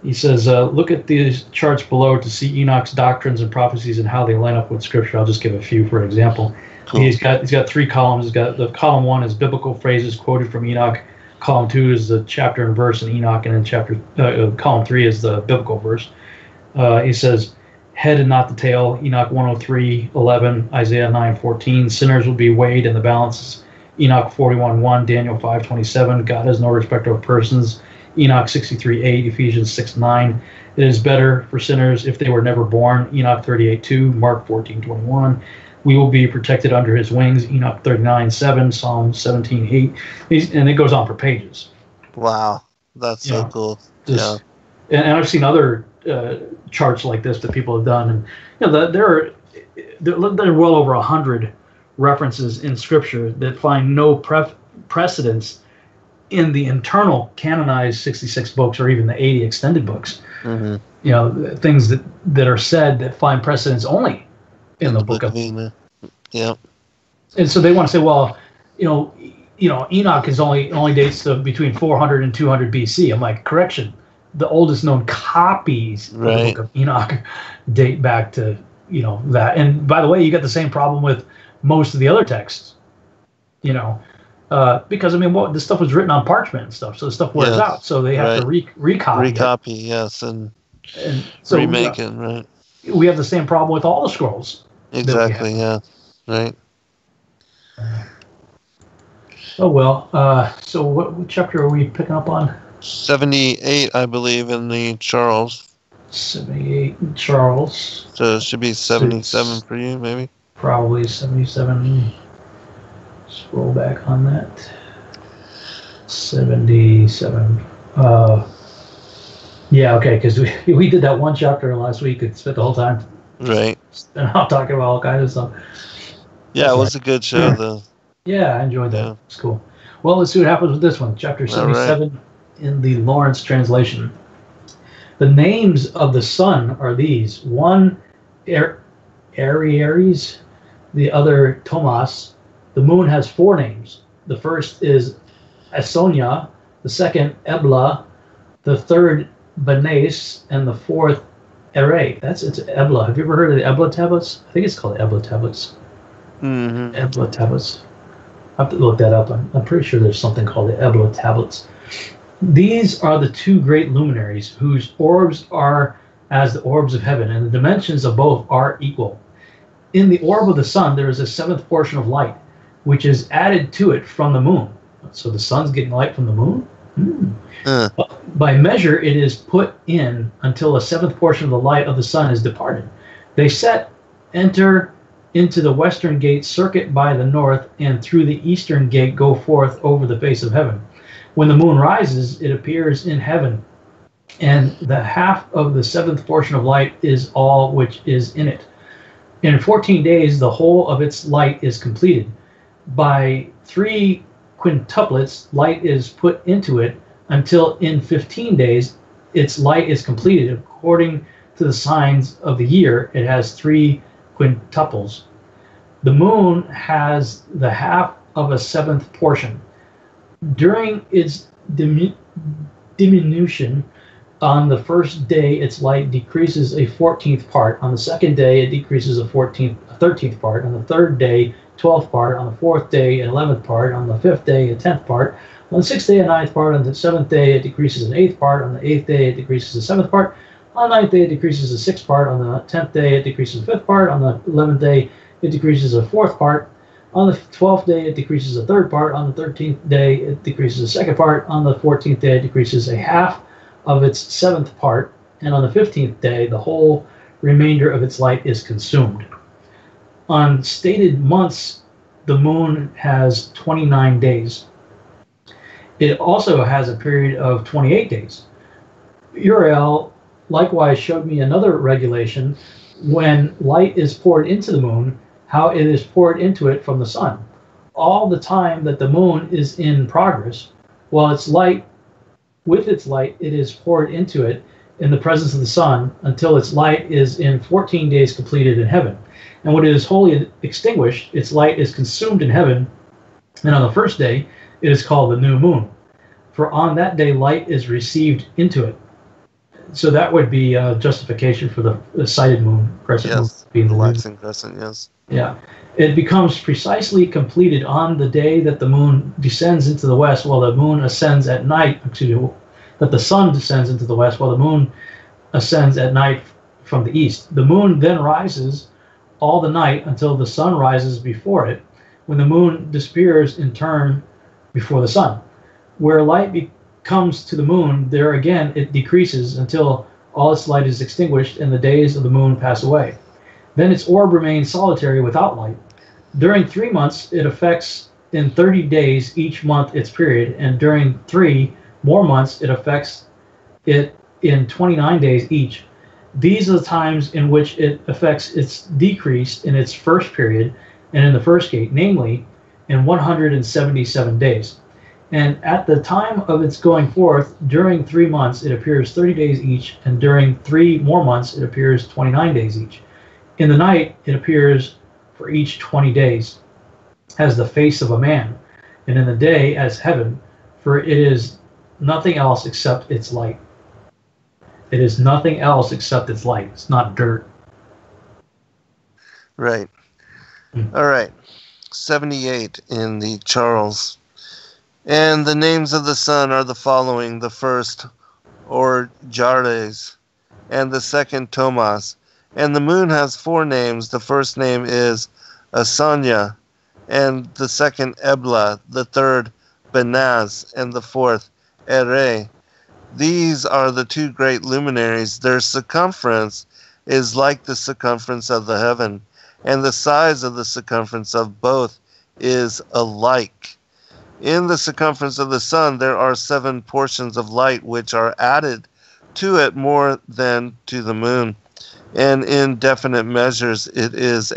He says, look at these charts below to see Enoch's doctrines and prophecies and how they line up with Scripture. I'll just give a few for example. Cool. He's got 3 columns. He's got the column 1 is biblical phrases quoted from Enoch. Column 2 is the chapter and verse in Enoch, and then column 3 is the biblical verse. He says, head and not the tail, Enoch 103:11, Isaiah 9:14. Sinners will be weighed in the balances, Enoch 41:1, Daniel 5:27. God has no respect of persons, Enoch 63:8, Ephesians 6:9. It is better for sinners if they were never born, Enoch 38:2, Mark 14:21. We will be protected under his wings, Enoch 39:7, Psalm 17:8. And it goes on for pages. Wow, that's so cool. Yeah, and I've seen other charts like this that people have done, and there are well over 100 references in Scripture that find no precedence in the internal canonized 66 books or even the 80 extended books. Mm-hmm. Things that are said that find precedence only in the Book of Enoch. Yeah. And so they want to say, well, Enoch is only dates to between 400 and 200 BC. I'm like, correction. The oldest known copies of the Book of Enoch date back to, that. And by the way, you got the same problem with most of the other texts, because this stuff was written on parchment and stuff, so the stuff wears out. So they have to recopy. Recopy, yes, and so, remake it, right? We have the same problem with all the scrolls. Exactly, yeah, right. Oh well. So what chapter are we picking up on? 78, I believe, in the Charles. 78 in Charles. So it should be 77 for you, maybe? Probably 77. Scroll back on that. 77. Yeah, okay, because we did that one chapter last week and spent the whole time. Right. And I'm talking about all kinds of stuff. Yeah, it was a good show, though. Yeah, I enjoyed that. Yeah. It's cool. Well, let's see what happens with this one. Chapter 77 in the Lawrence translation. The names of the sun are these. One, Aries, the other, Tomas. The moon has 4 names. The first is Asonia, the second, Ebla, the third, Benes, and the fourth, Ere. It's Ebla. Have you ever heard of the Ebla tablets? I think it's called Ebla tablets. Mm-hmm. Ebla tablets. I have to look that up. I'm pretty sure there's something called the Ebla tablets. These are the two great luminaries whose orbs are as the orbs of heaven, and the dimensions of both are equal. In the orb of the sun, there is a seventh portion of light, which is added to it from the moon. So the sun's getting light from the moon? By measure, it is put in until a seventh portion of the light of the sun is departed. They enter into the western gate, circuit by the north, and through the eastern gate go forth over the face of heaven. When the moon rises, it appears in heaven, and the half of the seventh portion of light is all which is in it. In 14 days, the whole of its light is completed. By 3 quintuplets, light is put into it, until in 15 days its light is completed. According to the signs of the year, it has 3 quintuples. The moon has the half of a seventh portion. During its diminution, on the first day its light decreases a 14th part. On the second day it decreases a 13th part. On the third day, 12th part. On the fourth day, an 11th part. On the fifth day, a 10th part. On the sixth day, a 9th part. On the seventh day, it decreases an 8th part. On the 8th day, it decreases a 7th part. On the 9th day, it decreases a 6th part. On the 10th day, it decreases a 5th part. On the 11th day, it decreases a 4th part. On the 12th day, it decreases a 3rd part. On the 13th day, it decreases a 2nd part. On the 14th day, it decreases a half of its 7th part. And on the 15th day, the whole remainder of its light is consumed. On stated months, the moon has 29 days. It also has a period of 28 days. Uriel likewise showed me another regulation when light is poured into the moon, how it is poured into it from the sun. All the time that the moon is in progress, while its light, with its light, it is poured into it in the presence of the sun until its light is in 14 days completed in heaven. And when it is wholly extinguished, its light is consumed in heaven, and on the first day it is called the new moon. For on that day light is received into it. So that would be justification for the sighted moon, crescent moon being the waxing crescent, yes. Yeah. It becomes precisely completed on the day that the moon descends into the west while the moon ascends at night, that the sun descends into the west while the moon ascends at night from the east. The moon then rises all the night until the sun rises before it, when the moon disappears in turn before the sun. Where light comes to the moon, there again it decreases until all its light is extinguished and the days of the moon pass away. Then its orb remains solitary without light. During 3 months, it affects in 30 days each month its period, and during 3 more months, it affects it in 29 days each. These are the times in which it affects its decrease in its first period and in the first gate, namely in 177 days. And at the time of its going forth, during 3 months, it appears 30 days each, and during 3 more months, it appears 29 days each. In the night, it appears for each 20 days as the face of a man, and in the day as heaven, for it is nothing else except its light. It is nothing else except its light. It's not dirt. Right. All right. 78 in the Charles. And the names of the sun are the following. The first, Orjares, and the second, Tomas. And the moon has 4 names. The first name is Asanya, and the second, Ebla, the third, Benaz, and the fourth, Ere. These are the 2 great luminaries. Their circumference is like the circumference of the heaven, and the size of the circumference of both is alike. In the circumference of the sun, there are 7 portions of light which are added to it more than to the moon. And in definite measures, it is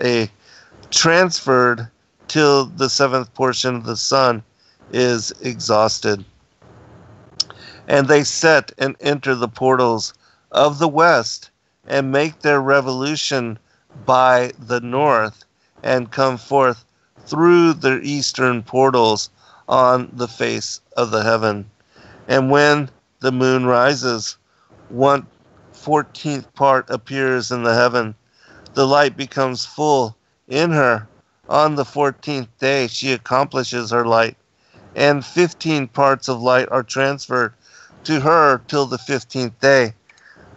transferred till the 7th portion of the sun is exhausted. And they set and enter the portals of the west and make their revolution by the north and come forth through the eastern portals on the face of the heaven. And when the moon rises, 14th part appears in the heaven. The light becomes full in her. On the 14th day, she accomplishes her light, and 15 parts of light are transferred to her till the 15th day,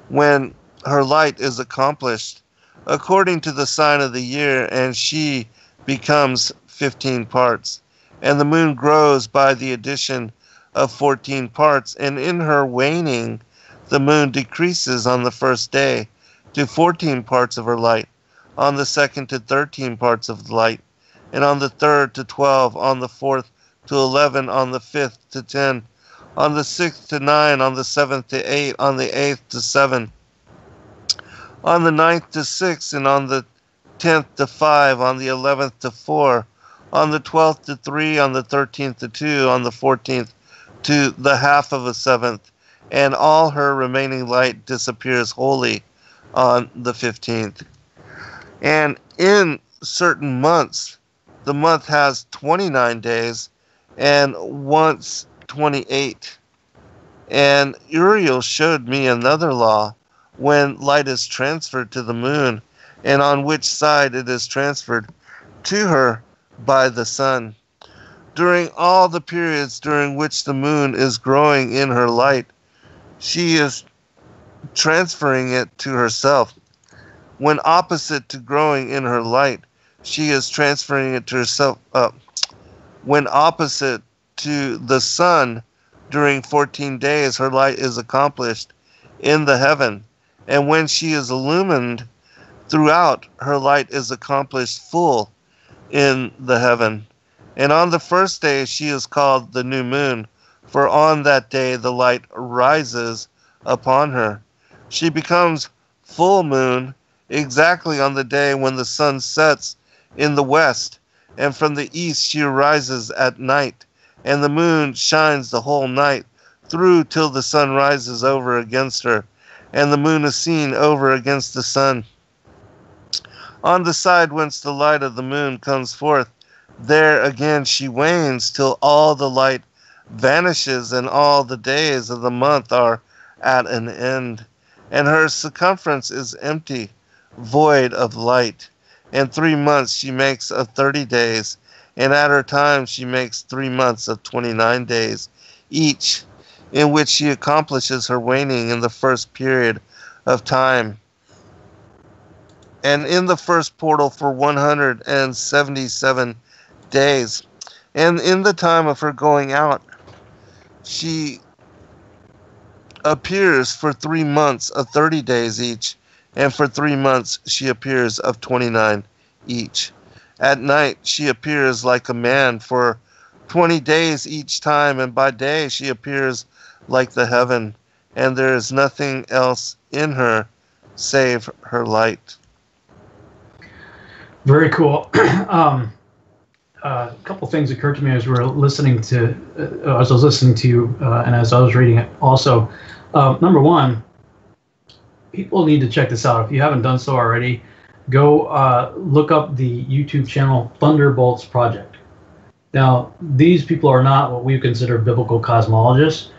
when her light is accomplished, according to the sign of the year, and she becomes 15 parts. And the moon grows by the addition of 14 parts, and in her waning, the moon decreases on the first day to 14 parts of her light, on the second to 13 parts of the light, and on the third to 12, on the fourth to 11, on the fifth to 10, on the sixth to 9, on the seventh to 8, on the eighth to 7, on the ninth to 6, and on the 10th to 5, on the 11th to 4, on the 12th to 3, on the 13th to 2, on the 14th to the half of a seventh, and all her remaining light disappears wholly on the 15th. And in certain months, the month has 29 days, and once 28. And Uriel showed me another law, when light is transferred to the moon, and on which side it is transferred to her by the sun. During all the periods during which the moon is growing in her light, she is transferring it to herself. When opposite to growing in her light, she is transferring it to herself. When opposite to the sun, during 14 days, her light is accomplished in the heaven. And when she is illumined throughout, her light is accomplished full in the heaven. And on the first day she is called the new moon, for on that day the light rises upon her. She becomes full moon exactly on the day when the sun sets in the west, and from the east she arises at night, and the moon shines the whole night through till the sun rises over against her, and the moon is seen over against the sun. On the side whence the light of the moon comes forth, there again she wanes till all the light vanishes, and all the days of the month are at an end, and her circumference is empty, void of light. And 3 months she makes of 30 days, and at her time she makes 3 months of 29 days, each, in which she accomplishes her waning in the first period of time. And in the first portal for 177 days. And in the time of her going out, she appears for 3 months of 30 days each, and for 3 months she appears of 29 each. At night she appears like a man for 20 days each time, and by day she appears like the heaven, and there is nothing else in her save her light. Very cool. A couple things occurred to me as we were listening to, as I was listening to you, and as I was reading it. Also, number one, people need to check this out. If you haven't done so already, go look up the YouTube channel Thunderbolts Project. Now, these people are not what we consider biblical cosmologists,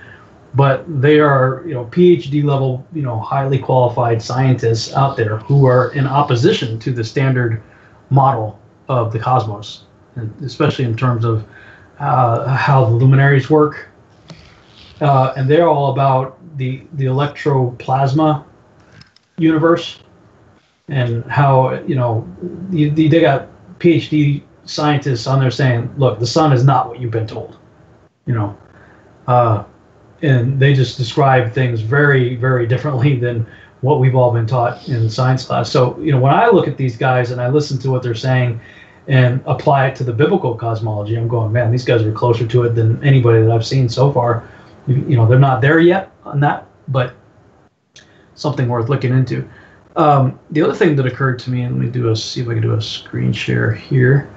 but they are, PhD level, highly qualified scientists out there who are in opposition to the standard model of the cosmos, and especially in terms of how the luminaries work. And they're all about the electroplasma universe, and how, they got PhD scientists on there saying, look, the sun is not what you've been told, and they just describe things very, very differently than what we've all been taught in science class. So, when I look at these guys and I listen to what they're saying and apply it to the biblical cosmology, I'm going, man, these guys are closer to it than anybody that I've seen so far. They're not there yet on that, but something worth looking into. The other thing that occurred to me, and let me see if I can do a screen share here,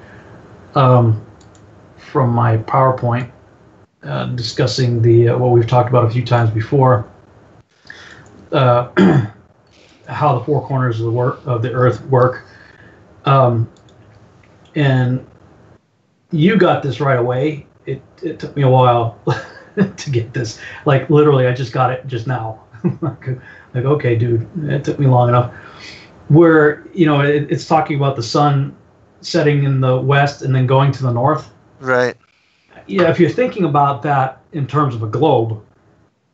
from my PowerPoint, discussing the what we've talked about a few times before, how the four corners of the earth work. And you got this right away. It took me a while to get this. Like, literally, I just got it just now. like, okay, dude, it took me long enough. Where, it's talking about the sun setting in the west and then going to the north. Right. Yeah, if you're thinking about that in terms of a globe,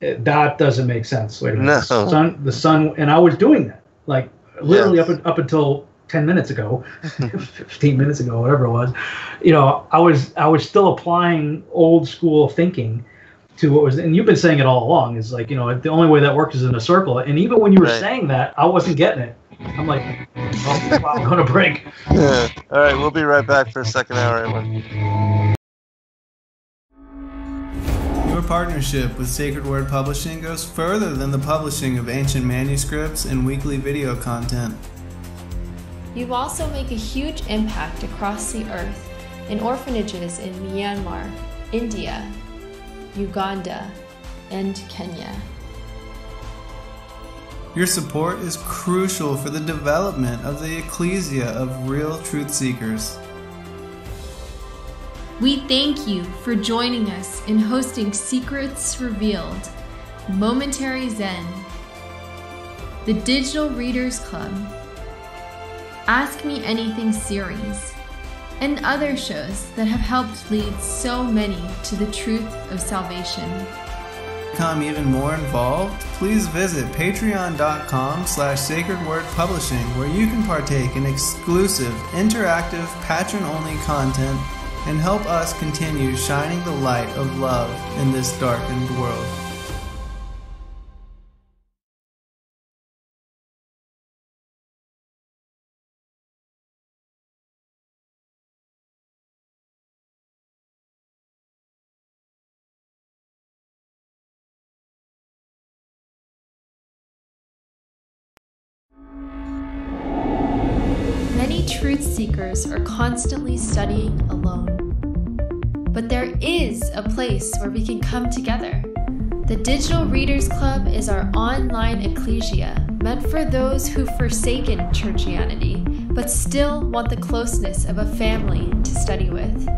that doesn't make sense. Wait a minute. No. The sun, and I was doing that, like literally Yes. up until 10 minutes ago, 15 minutes ago, whatever it was. I was still applying old school thinking to what was, and you've been saying it all along, is like, the only way that works is in a circle. And even when you were saying that, I wasn't getting it. I'm like, oh, wow, I'm going to break. Yeah. All right, we'll be right back for a second hour, everyone. Your partnership with Sacred Word Publishing goes further than the publishing of ancient manuscripts and weekly video content. You also make a huge impact across the earth in orphanages in Myanmar, India, Uganda, and Kenya. Your support is crucial for the development of the ecclesia of real truth seekers. We thank you for joining us in hosting Secrets Revealed, Momentary Zen, the Digital Readers Club, Ask Me Anything series, and other shows that have helped lead so many to the truth of salvation. To become even more involved, please visit patreon.com/sacredwordpublishing, where you can partake in exclusive, interactive, patron-only content and help us continue shining the light of love in this darkened world. Many truth seekers are constantly studying alone. But there is a place where we can come together. The Digital Readers Club is our online ecclesia meant for those who've forsaken churchianity but still want the closeness of a family to study with.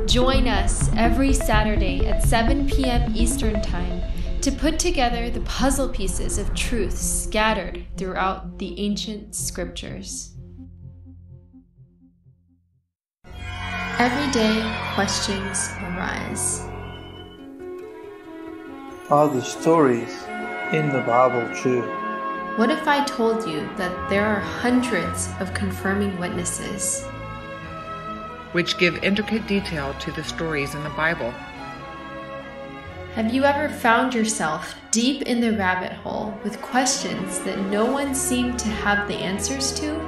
Join us every Saturday at 7 p.m. Eastern Time to put together the puzzle pieces of truth scattered throughout the ancient scriptures. Every day, questions arise. Are the stories in the Bible true? What if I told you that there are hundreds of confirming witnesses, which give intricate detail to the stories in the Bible? Have you ever found yourself deep in the rabbit hole with questions that no one seemed to have the answers to?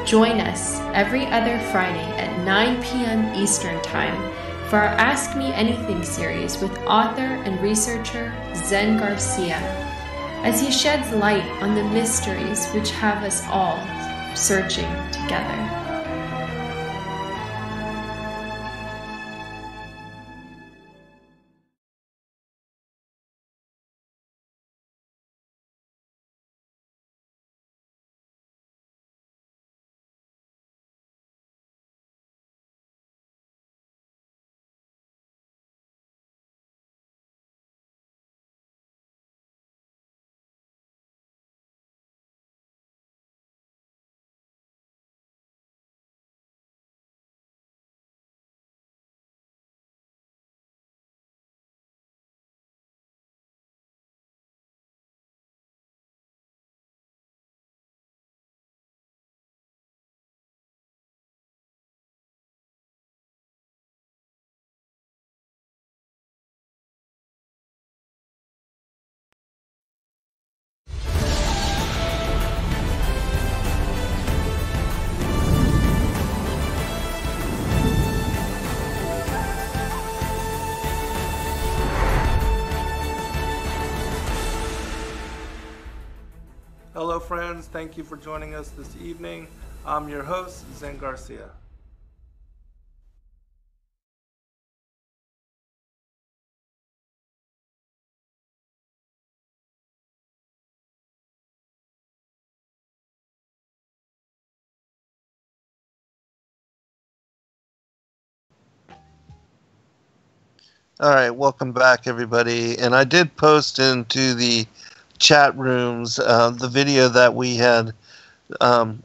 Join us every other Friday at 9 p.m. Eastern Time for our Ask Me Anything series with author and researcher Zen Garcia, as he sheds light on the mysteries which have us all searching together. Hello friends, thank you for joining us this evening. I'm your host, Zen Garcia. All right, welcome back, everybody. And I did post into the chat rooms the video that we had.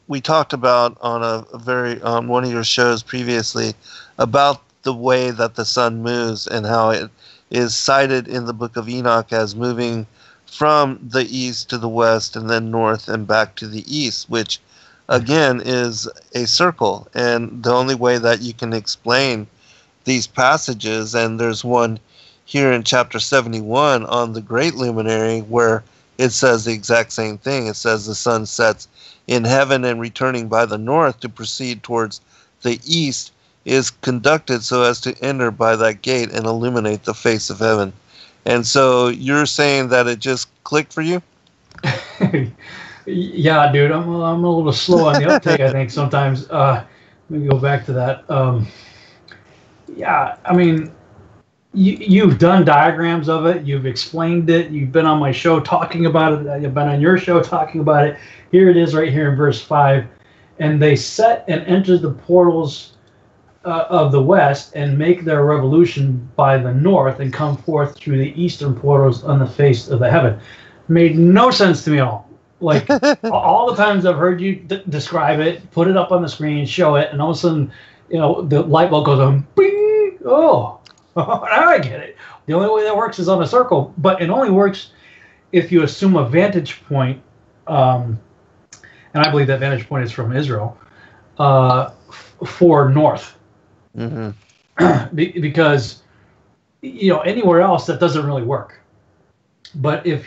We talked about on on one of your shows previously about the way that the sun moves and how it is cited in the Book of Enoch as moving from the east to the west and then north and back to the east, which again is a circle. And the only way that you can explain these passages, and there's one here in chapter 71 on the Great Luminary where it says the exact same thing. It says the sun sets in heaven and returning by the north to proceed towards the east is conducted so as to enter by that gate and illuminate the face of heaven. And so you're saying that it just clicked for you? Yeah, dude, I'm a little slow on the uptake, I think, sometimes. Let me go back to that. Yeah, I mean, you've done diagrams of it. You've explained it. You've been on my show talking about it. I've been on your show talking about it. Here it is right here in verse 5. And they set and enter the portals of the west and make their revolution by the north and come forth through the eastern portals on the face of the heaven. Made no sense to me at all. Like, all the times I've heard you describe it, put it up on the screen, show it, and all of a sudden, you know, the light bulb goes on, bing! Oh, now I get it. The only way that works is on a circle, but it only works if you assume a vantage point, and I believe that vantage point is from Israel, for north. Mm-hmm. Because, you know, anywhere else that doesn't really work. But if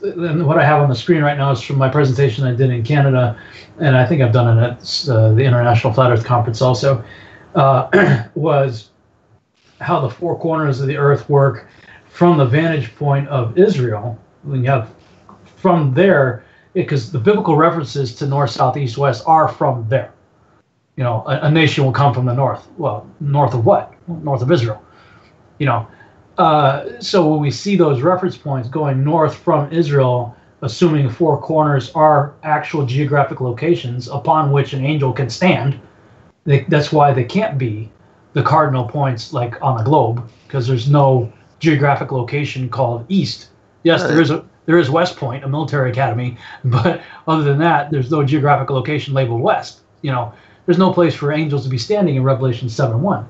and what I have on the screen right now is from my presentation I did in Canada, and I think I've done it at the International Flat Earth Conference also, was how the four corners of the earth work from the vantage point of Israel. When you have from there, because the biblical references to north, south, east, west are from there. You know, a nation will come from the north. Well, north of what? North of Israel. You know, so when we see those reference points going north from Israel, assuming four corners are actual geographic locations upon which an angel can stand, that's why they can't be the cardinal points like on the globe, because there's no geographic location called east. Yes, there is West Point, a military academy, but other than that, there's no geographic location labeled west. You know, there's no place for angels to be standing in Revelation 7:1.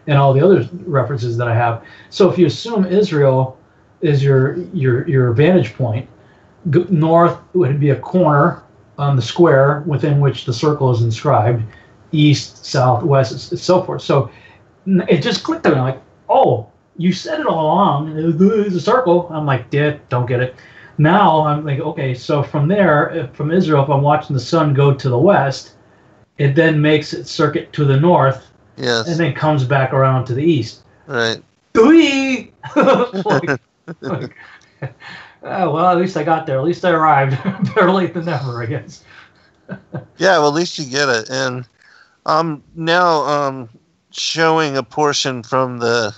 And all the other references that I have. So if you assume Israel is your vantage point, north would be a corner on the square within which the circle is inscribed, east, south, west, and so forth. So it just clicked on me like, oh, you said it all along. It's a circle. I'm like, don't get it. Now I'm like, okay, so from there, from Israel, if I'm watching the sun go to the west, it then makes its circuit to the north. Yes. And then comes back around to the east. Right. Well, at least I got there. At least I arrived. Better late than never, I guess. Yeah, well, at least you get it. And I'm now showing a portion from the,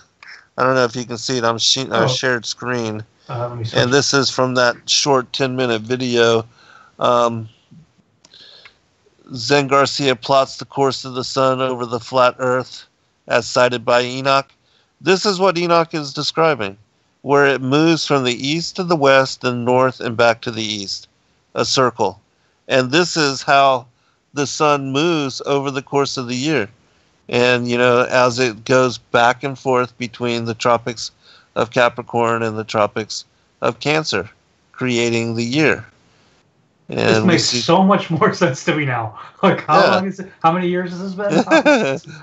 I don't know if you can see it, I'm shared screen. Let me see. And this is from that short 10-minute video. Zen Garcia plots the course of the sun over the flat earth as cited by Enoch. This is what Enoch is describing, where it moves from the east to the west and north and back to the east, a circle. And this is how the sun moves over the course of the year. And, you know, as it goes back and forth between the tropics of Capricorn and the tropics of Cancer, creating the year. And this makes so much more sense to me now. Like, how long is it? How many years has this been?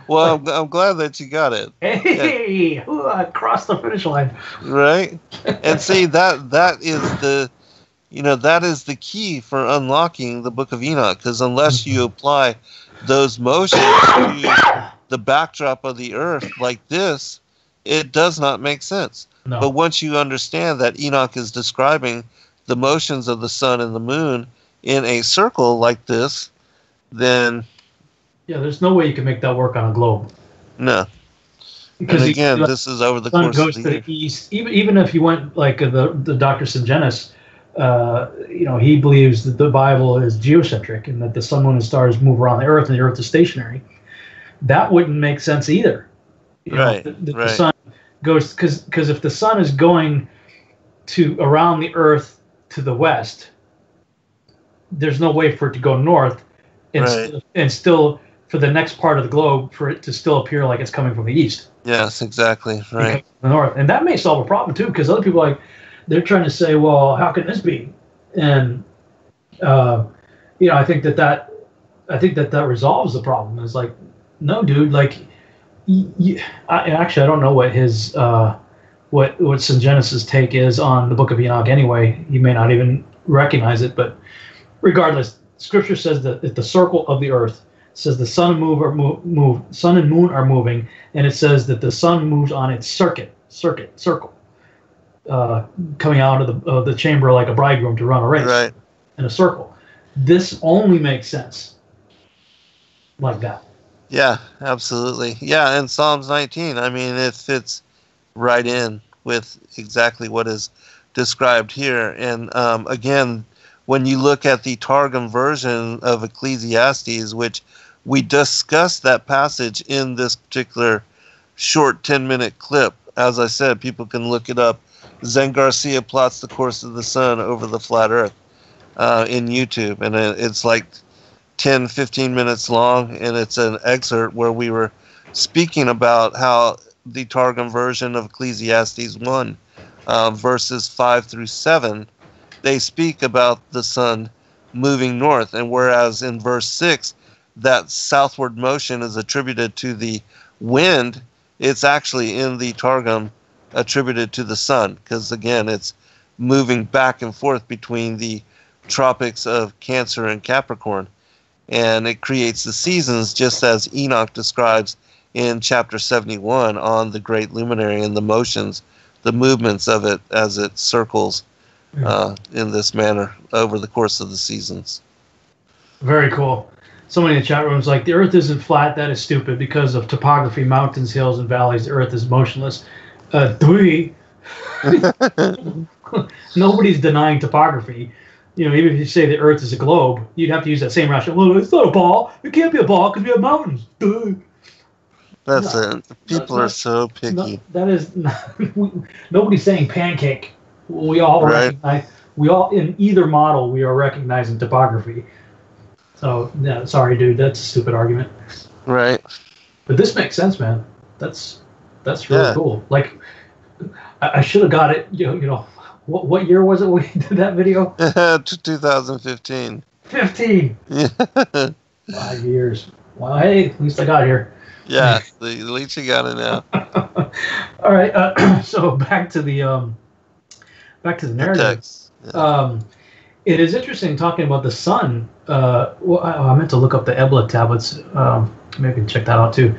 Well, I'm glad that you got it. Hey, I crossed the finish line. Right, and see that is the key for unlocking the Book of Enoch. Because unless you apply those motions to the backdrop of the earth like this, it does not make sense. No. But once you understand that Enoch is describing the motions of the sun and the moon in a circle like this, then there's no way you can make that work on a globe. No. Because again, this is over the course of the year. The east. Even if you went like the Dr. Singenis, he believes that the Bible is geocentric and that the sun, moon, and stars move around the earth and the earth is stationary. That wouldn't make sense either. You know, Right. the sun goes because if the sun is going to around the Earth to the west, there's no way for it to go north, and still for the next part of the globe for it to still appear like it's coming from the east. Yes, exactly. Right. The north, and that may solve a problem too, because other people they're trying to say, well, how can this be? And I think that resolves the problem. It's like, no, dude, like, I don't know what his what St. Genesis' take is on the Book of Enoch. Anyway, you may not even recognize it, but regardless, Scripture says that at the circle of the earth, says the sun and moon are moving, and it says that the sun moves on its circle, coming out of the chamber like a bridegroom to run a race in a circle. This only makes sense like that. Yeah, absolutely. Yeah, and Psalms 19, I mean, it fits right in with exactly what is described here. And again, when you look at the Targum version of Ecclesiastes, which we discussed that passage in this particular short 10-minute clip. As I said, people can look it up. Zen Garcia plots the course of the sun over the flat earth in YouTube. And it's like 10, 15 minutes long, and it's an excerpt where we were speaking about how the Targum version of Ecclesiastes 1, verses 5 through 7, they speak about the sun moving north, and whereas in verse 6, that southward motion is attributed to the wind, it's actually in the Targum attributed to the sun, because again, it's moving back and forth between the tropics of Cancer and Capricorn, and it creates the seasons just as Enoch describes in chapter 71 on the great luminary and the motions, the movements of it as it circles in this manner over the course of the seasons. Very cool. Somebody in the chat room is like, the earth isn't flat, that is stupid because of topography, mountains, hills, and valleys. The earth is motionless. Nobody's denying topography. You know, even if you say the earth is a globe, you'd have to use that same rationale. Well, it's not a ball. It can't be a ball because we have mountains. That's it. People are so picky. That is not, nobody's saying pancake. We all recognize. We all, in either model, we are recognizing topography. So, yeah, sorry, dude, that's a stupid argument. Right. But this makes sense, man. That's really cool. Like, I should have got it. You know, what year was it when we did that video? 2015. 15. Yeah. 5 years. Well, hey, at least I got here. Yeah, at least you got it now. All right. So back to the narrative. Yeah. It is interesting talking about the sun. Well, I meant to look up the Ebla tablets. Maybe I can check that out too.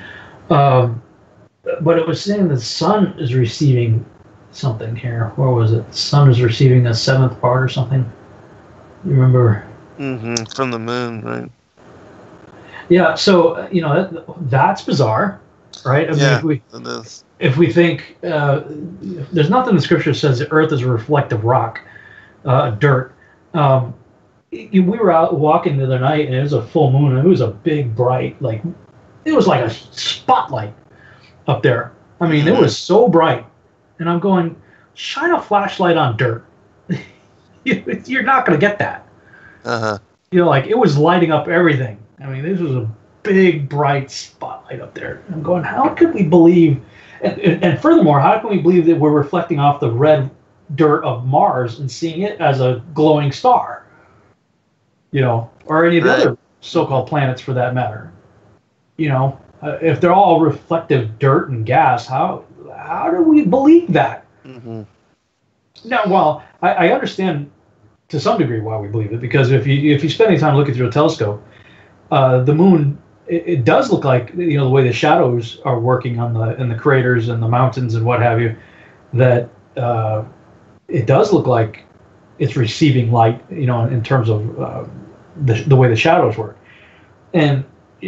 But it was saying the sun is receiving something here. Where was it? The sun is receiving a seventh part or something. You remember? Mm-hmm. From the moon, right? Yeah. So that's bizarre, right? I mean, it is. If we think there's nothing in the scripture that says the earth is a reflective rock, dirt. We were out walking the other night, and it was a full moon, and it was a big, bright, it was like a spotlight up there. I mean, it was so bright, and I'm going, shine a flashlight on dirt. You're not going to get that. Uh-huh. It was lighting up everything. I mean, this was a big, bright spotlight up there. I'm going, how could we believe, and furthermore, how can we believe that we're reflecting off the red dirt of Mars and seeing it as a glowing star, or any of the other so-called planets for that matter? If they're all reflective dirt and gas, how do we believe that? Mm-hmm. Now, well, I understand to some degree why we believe it, because if you spend any time looking through a telescope, the moon, it does look like the way the shadows are working in the craters and the mountains and what have you, that it does look like it's receiving light, in terms of the way the shadows work. And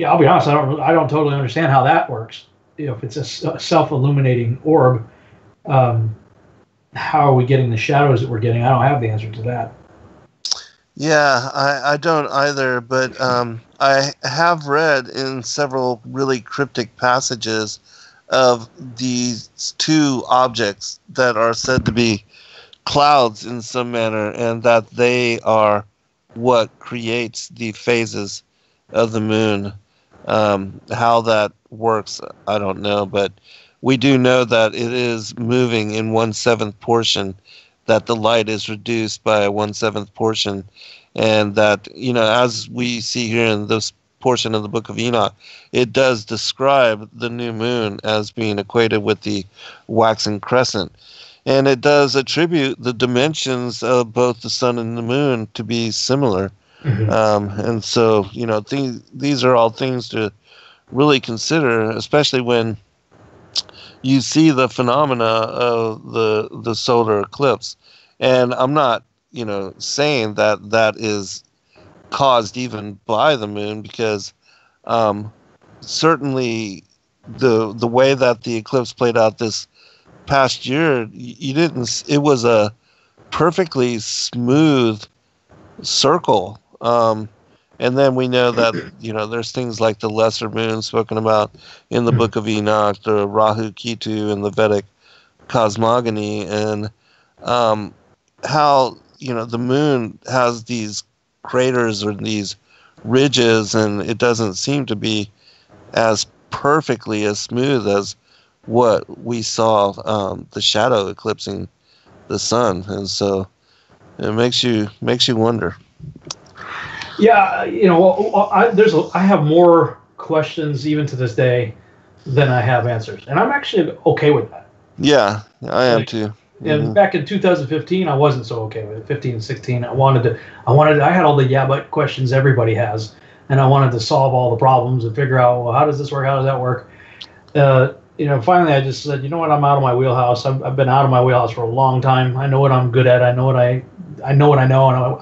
I'll be honest, I don't totally understand how that works. If it's a self-illuminating orb, how are we getting the shadows that we're getting? I don't have the answer to that. Yeah, I don't either, but I have read in several really cryptic passages of these two objects that are said to be clouds in some manner, and that they are what creates the phases of the moon. How that works, I don't know, but we do know that it is moving in 1/7 portion, that the light is reduced by a 1/7 portion, and that, as we see here in this portion of the Book of Enoch, it does describe the new moon as being equated with the waxing crescent. And it does attribute the dimensions of both the sun and the moon to be similar. Mm-hmm. And so, these are all things to really consider, especially when you see the phenomena of the solar eclipse. And I'm not, saying that that is caused even by the moon, because certainly the way that the eclipse played out this past year, it was a perfectly smooth circle. And then we know that, there's things like the lesser moon spoken about in the Book of Enoch, the Rahu Ketu in the Vedic cosmogony, and how, the moon has these craters or these ridges, and it doesn't seem to be as perfectly as smooth as what we saw the shadow eclipsing the sun. And so it makes you wonder. Yeah, I have more questions even to this day than I have answers, and I'm actually okay with that. Yeah, I am too. And back in 2015, I wasn't so okay with it. 15 and 16, I had all the but questions everybody has, and I wanted to solve all the problems and figure out, well, how does this work? How does that work? Finally, I just said, you know what? I'm out of my wheelhouse. I've been out of my wheelhouse for a long time. I know what I'm good at. I know what I know, and I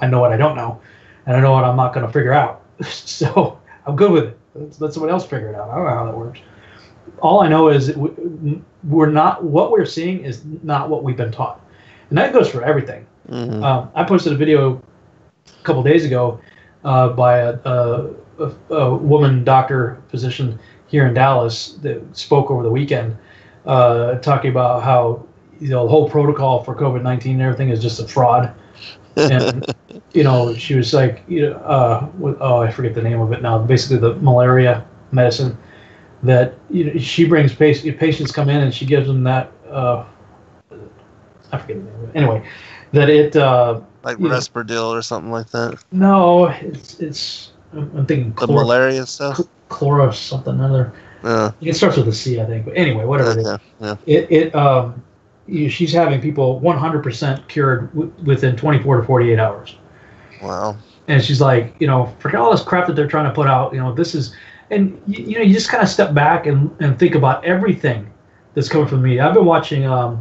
know what I don't know, and I know what I'm not going to figure out. So I'm good with it. Let someone else figure it out. I don't know how that works. All I know is what we're seeing is not what we've been taught, and that goes for everything. Mm-hmm. I posted a video a couple days ago by a woman doctor physician here in Dallas that spoke over the weekend, talking about how the whole protocol for COVID-19 and everything is just a fraud. And she was like, I forget the name of it now. Basically, the malaria medicine that she brings patients come in and she gives them that. I forget the name of it. Anyway, that it like Risperdal or something like that. No, it's. I'm thinking the malaria stuff. Chloro something other. Yeah. It starts with a C, I think. But anyway, whatever it is. Yeah. She's having people 100% cured within 24 to 48 hours. Wow. And she's like, forget all this crap that they're trying to put out. This is, and you just kind of step back and think about everything that's coming from the media. I've been watching the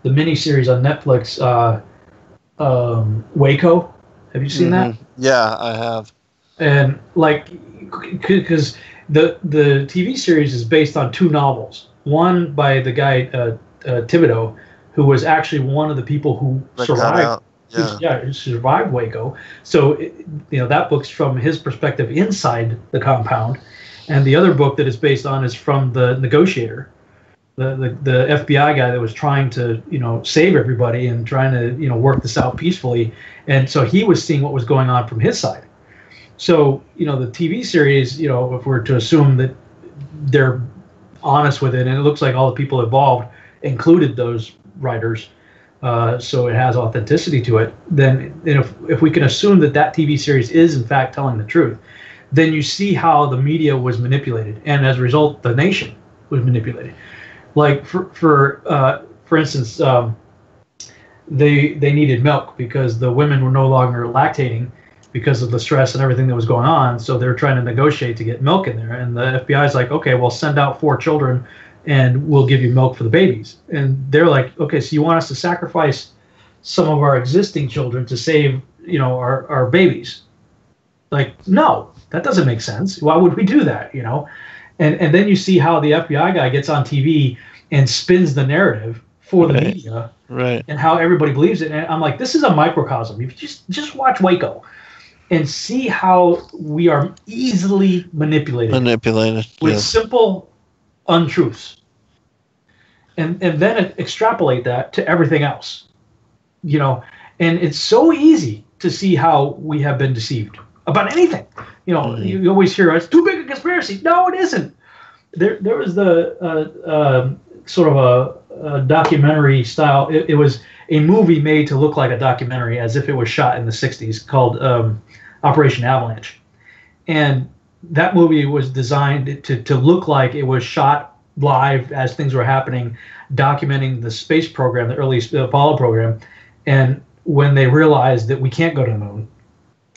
miniseries on Netflix, Waco. Have you seen that? Yeah, I have. And because the TV series is based on two novels. One by the guy Thibodeau, who was actually one of the people who survived. Who survived Waco. So that book's from his perspective inside the compound, and the other book that it's based on is from the negotiator, the FBI guy that was trying to save everybody and trying to work this out peacefully, and so he was seeing what was going on from his side. So the TV series, if we're to assume that they're honest with it, and it looks like all the people involved included those writers, so it has authenticity to it, then if we can assume that TV series is in fact telling the truth, then you see how the media was manipulated, and as a result the nation was manipulated. Like for instance, they needed milk because the women were no longer lactating because of the stress and everything that was going on, so they're trying to negotiate to get milk in there, and the FBI is like, okay, well, send out 4 children and we'll give you milk for the babies. And they're like, okay, so you want us to sacrifice some of our existing children to save, our babies? Like, no, that doesn't make sense. Why would we do that, And then you see how the FBI guy gets on TV and spins the narrative for the media, right? And how everybody believes it. And I'm like, this is a microcosm. You just watch Waco and see how we are easily manipulated with simple untruths, and then extrapolate that to everything else, and it's so easy to see how we have been deceived about anything. You always hear it's too big a conspiracy. No, it isn't. There was the sort of a documentary style. It was a movie made to look like a documentary, as if it was shot in the 60s, called Operation Avalanche. And that movie was designed to look like it was shot live as things were happening, documenting the space program, the early Apollo program. And when they realized that we can't go to the moon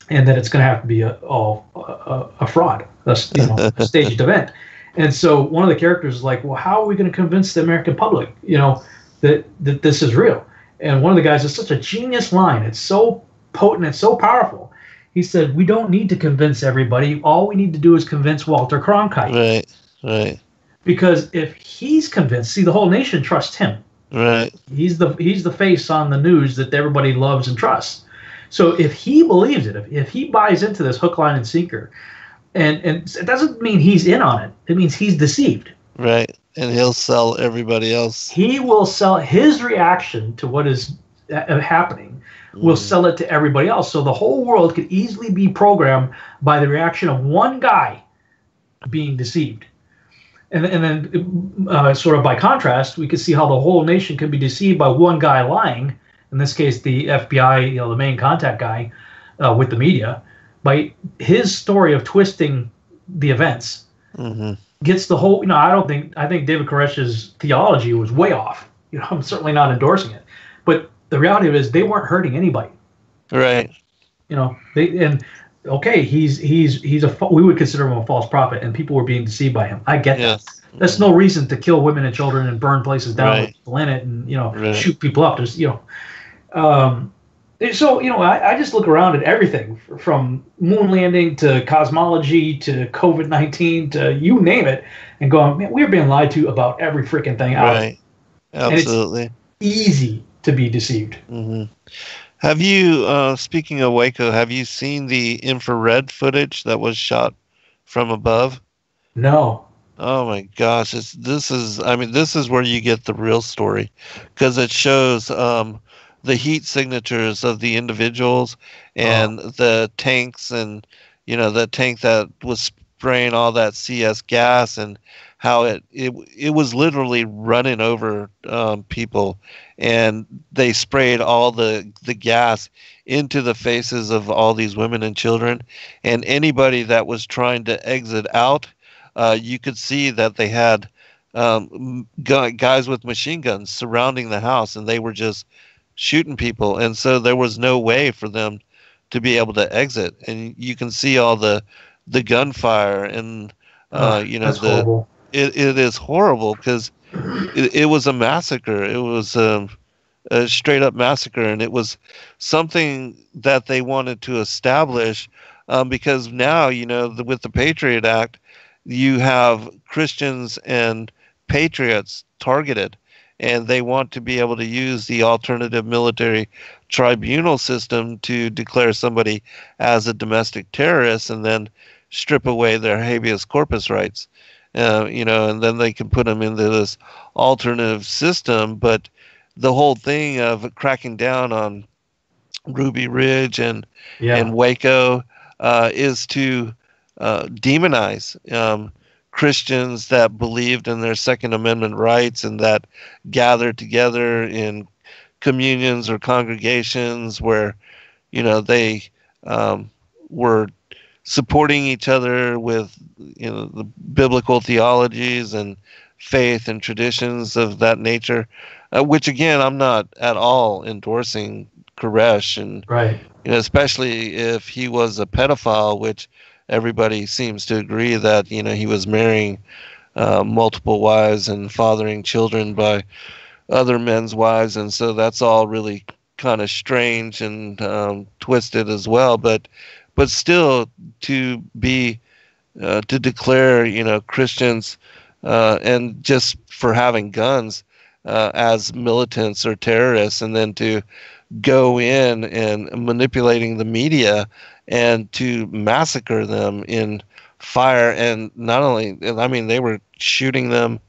and that it's going to have to be a fraud, a staged event. And so one of the characters is like, well, how are we going to convince the American public, that this is real? And one of the guys, is such a genius line. It's so potent. It's so powerful. He said, we don't need to convince everybody. All we need to do is convince Walter Cronkite. Right. Because if he's convinced, see, the whole nation trusts him. Right. He's the face on the news that everybody loves and trusts. So if he believes it, if he buys into this hook, line, and sinker, and it doesn't mean he's in on it. It means he's deceived. Right. And he'll sell everybody else. He will sell his reaction to what is happening. Will sell it to everybody else. So the whole world could easily be programmed by the reaction of one guy being deceived. And then sort of by contrast, we could see how the whole nation can be deceived by one guy lying. In this case, the FBI, the main contact guy with the media, by his story of twisting the events, gets the whole. I think David Koresh's theology was way off. I'm certainly not endorsing it, but the reality of it is they weren't hurting anybody. Right. Okay, we would consider him a false prophet, and people were being deceived by him. I get that. That's no reason to kill women and children and burn places down with people in it, and shoot people up. There's I just look around at everything from moon landing to cosmology to COVID-19 to you name it, and going, man, we're being lied to about every freaking thing out. Right. Absolutely. And it's easy to be deceived. Have you, speaking of Waco, have you seen the infrared footage that was shot from above? No. Oh my gosh, this is where you get the real story, because it shows the heat signatures of the individuals and the tanks, and the tank that was spraying all that CS gas, and how it was literally running over people, and they sprayed all the gas into the faces of all these women and children, and anybody that was trying to exit out, you could see that they had guys with machine guns surrounding the house, and they were just shooting people, and so there was no way for them to be able to exit, and you can see all the gunfire, and that's horrible. It is horrible, because it was a massacre. It was a straight up massacre, and it was something that they wanted to establish, because now, with the Patriot Act, you have Christians and patriots targeted, and they want to be able to use the alternative military tribunal system to declare somebody as a domestic terrorist and then strip away their habeas corpus rights. And then they can put them into this alternative system. But the whole thing of cracking down on Ruby Ridge and Waco is to demonize Christians that believed in their Second Amendment rights and that gathered together in communions or congregations where, they were supporting each other with, the biblical theologies and faith and traditions of that nature, which again, I'm not at all endorsing Koresh, and especially if he was a pedophile, which everybody seems to agree that, he was marrying multiple wives and fathering children by other men's wives. And so that's all really kind of strange and twisted as well. But still, to be to declare, Christians and just for having guns as militants or terrorists, and then to go in and manipulating the media and to massacre them in fire, and not only, I mean, they were shooting them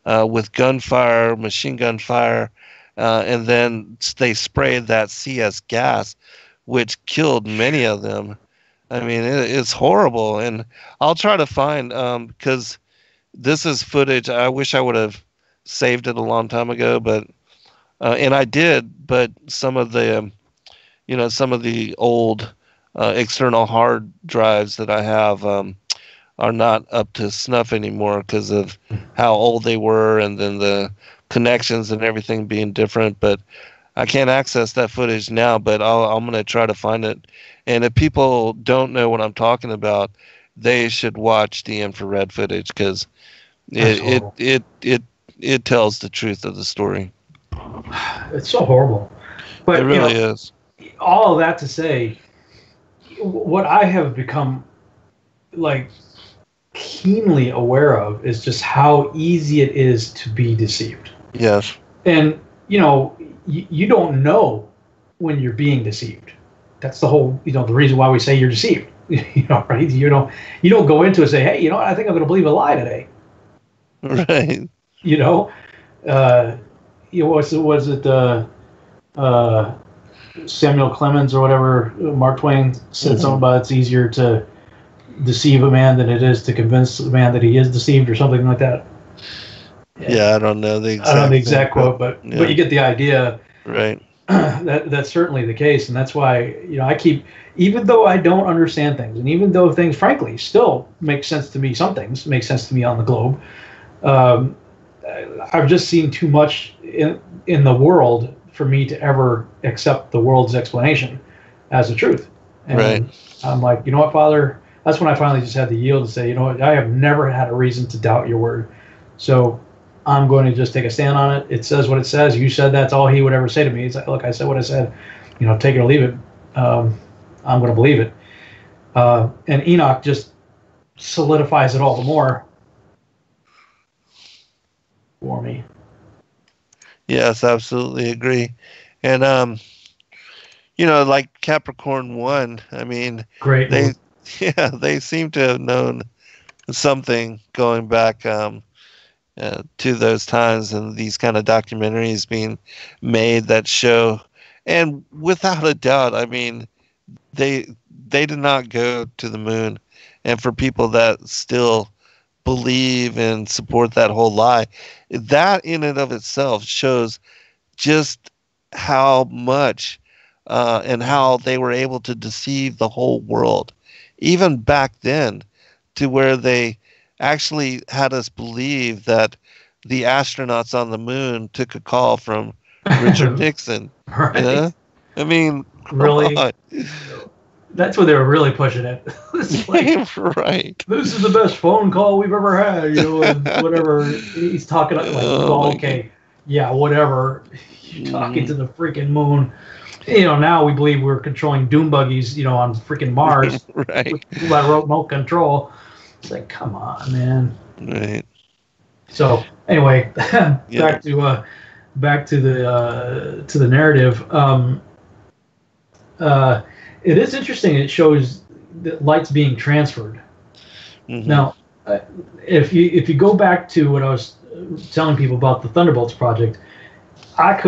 with gunfire, machine gun fire, and then they sprayed that CS gas, which killed many of them. I mean, it's horrible, and I'll try to find, because this is footage. I wish I would have saved it a long time ago, but and I did, but some of the some of the old external hard drives that I have are not up to snuff anymore because of how old they were, and then the connections and everything being different. But I can't access that footage now, but I'm going to try to find it. And if people don't know what I'm talking about, they should watch the infrared footage, because it tells the truth of the story. It's so horrible. But it really is. All of that to say, what I have become like keenly aware of is just how easy it is to be deceived. Yes. And you don't know when you're being deceived. That's the whole, the reason why we say you're deceived. Right? You don't go into it and say, hey, I think I'm going to believe a lie today. Right. Was it Samuel Clemens or whatever, Mark Twain said something about it's easier to deceive a man than it is to convince a man that he is deceived, or something like that. Yeah, I don't know the exact quote, but you get the idea. Right. That's certainly the case, and that's why I keep, even though I don't understand things, and even though things, frankly, still make sense to me, some things make sense to me on the globe. I've just seen too much in the world for me to ever accept the world's explanation as the truth. And right. I'm like, you know what, Father? That's when I finally just had to yield and say, I have never had a reason to doubt your word. So I'm going to just take a stand on it. It says what it says. You said that's all he would ever say to me. He's like, look, I said what I said. Take it or leave it. I'm going to believe it. And Enoch just solidifies it all the more for me. Yes, absolutely agree. And like Capricorn 1, I mean, great. They seem to have known something going back to those times, and these kind of documentaries being made that show. And without a doubt, I mean, they did not go to the moon. And for people that still believe and support that whole lie, that in and of itself shows just how much and how they were able to deceive the whole world, even back then, to where they actually had us believe that the astronauts on the moon took a call from Richard Nixon. Right. I mean, really? That's what they were really pushing it. It's like, right. This is the best phone call we've ever had, and whatever. He's talking like, okay, yeah, whatever. You're talking to the freaking moon. Now we believe we're controlling doom buggies, on freaking Mars. Right. By remote control. It's like, come on, man. Right. So anyway, back to the narrative. It is interesting. It shows that light's being transferred. Mm-hmm. Now, if you go back to what I was telling people about the Thunderbolts project, I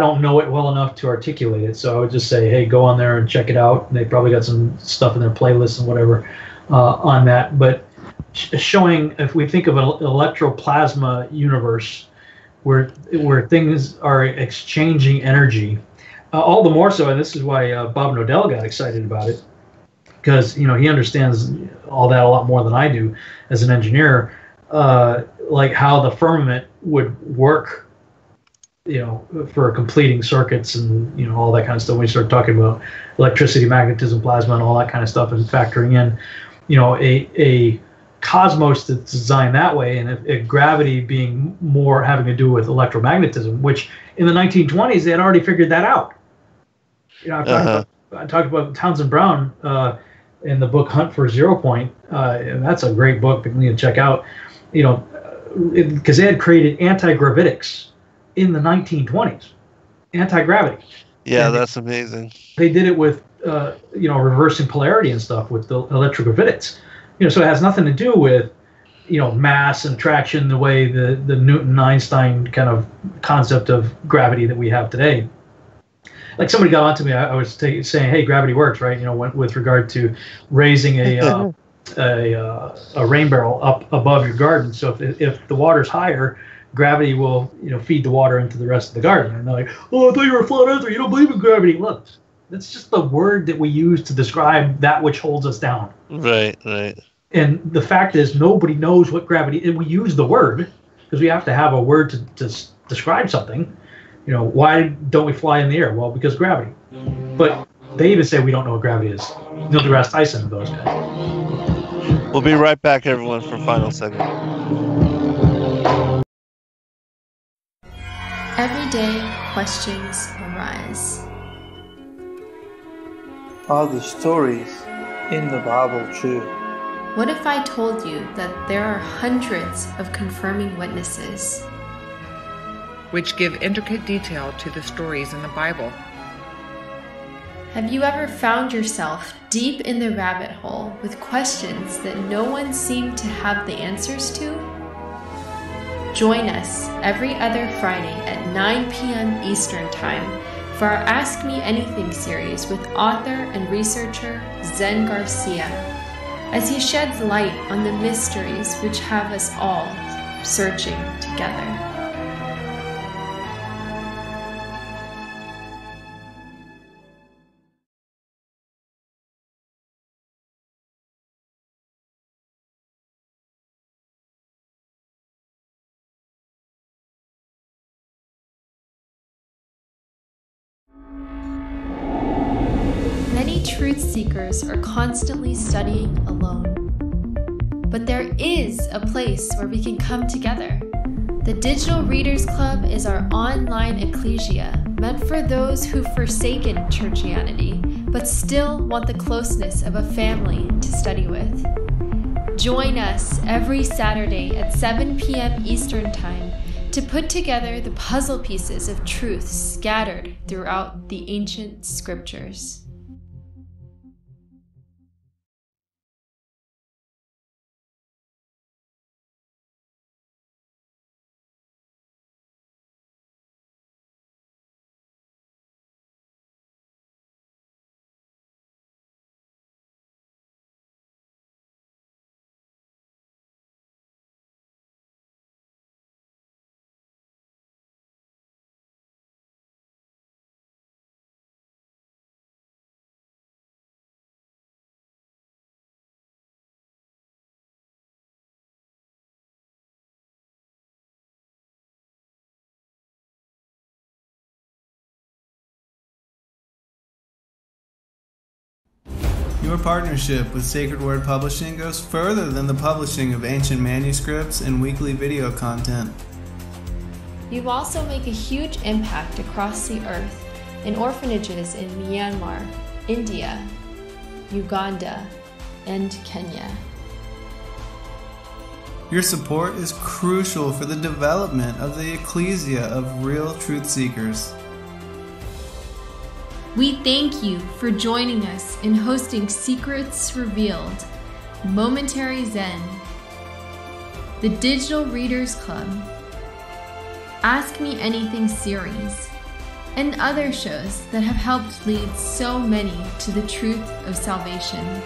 don't know it well enough to articulate it. So I would just say, hey, go on there and check it out. And they probably got some stuff in their playlists and whatever on that. But showing, if we think of an electroplasma universe where things are exchanging energy. All the more so, and this is why Bob Nodell got excited about it, because he understands all that a lot more than I do as an engineer, like how the firmament would work, for completing circuits and all that kind of stuff. When we start talking about electricity, magnetism, plasma, and all that kind of stuff, and factoring in, a cosmos that's designed that way, and if gravity being more having to do with electromagnetism, which in the 1920s they had already figured that out. I talked about Townsend Brown in the book Hunt for Zero Point, and that's a great book that you can check out. Because they had created anti-gravitics in the 1920s, anti-gravity. Yeah, that's amazing. They did it with reversing polarity and stuff with the electrogravitics. So it has nothing to do with, mass and attraction the way the Newton-Einstein kind of concept of gravity that we have today. Like somebody got onto me, I was saying, hey, gravity works, right? With regard to raising a rain barrel up above your garden. So if the water's higher, gravity will feed the water into the rest of the garden. And they're like, oh, I thought you were a flat earther. You don't believe in gravity. Look, that's just the word that we use to describe that which holds us down. Right, right. And the fact is, nobody knows what gravity is. We use the word because we have to have a word to describe something. Why don't we fly in the air? Well, because gravity. But they even say we don't know what gravity is. Neil deGrasse Tyson and those guys. We'll be right back, everyone, for final segment. Every day, questions arise. Are the stories in the Bible true? What if I told you that there are hundreds of confirming witnesses, which give intricate detail to the stories in the Bible? Have you ever found yourself deep in the rabbit hole with questions that no one seemed to have the answers to? Join us every other Friday at 9 p.m. Eastern Time for our Ask Me Anything series with author and researcher Zen Garcia, as he sheds light on the mysteries which have us all searching together. Many truth seekers are constantly studying alone. But there is a place where we can come together. The Digital Readers Club is our online ecclesia meant for those who've forsaken churchianity, but still want the closeness of a family to study with. Join us every Saturday at 7 p.m. Eastern Time to put together the puzzle pieces of truth scattered throughout the ancient scriptures. Your partnership with Sacred Word Publishing goes further than the publishing of ancient manuscripts and weekly video content. You also make a huge impact across the earth in orphanages in Myanmar, India, Uganda, and Kenya. Your support is crucial for the development of the ecclesia of real truth seekers. We thank you for joining us in hosting Secrets Revealed, Momentary Zen, the Digital Readers Club, Ask Me Anything series, and other shows that have helped lead so many to the truth of salvation. To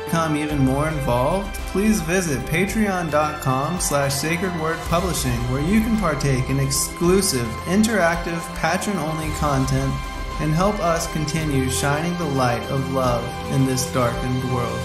become even more involved, please visit patreon.com/sacredwordpublishing, where you can partake in exclusive, interactive, patron-only content and help us continue shining the light of love in this darkened world.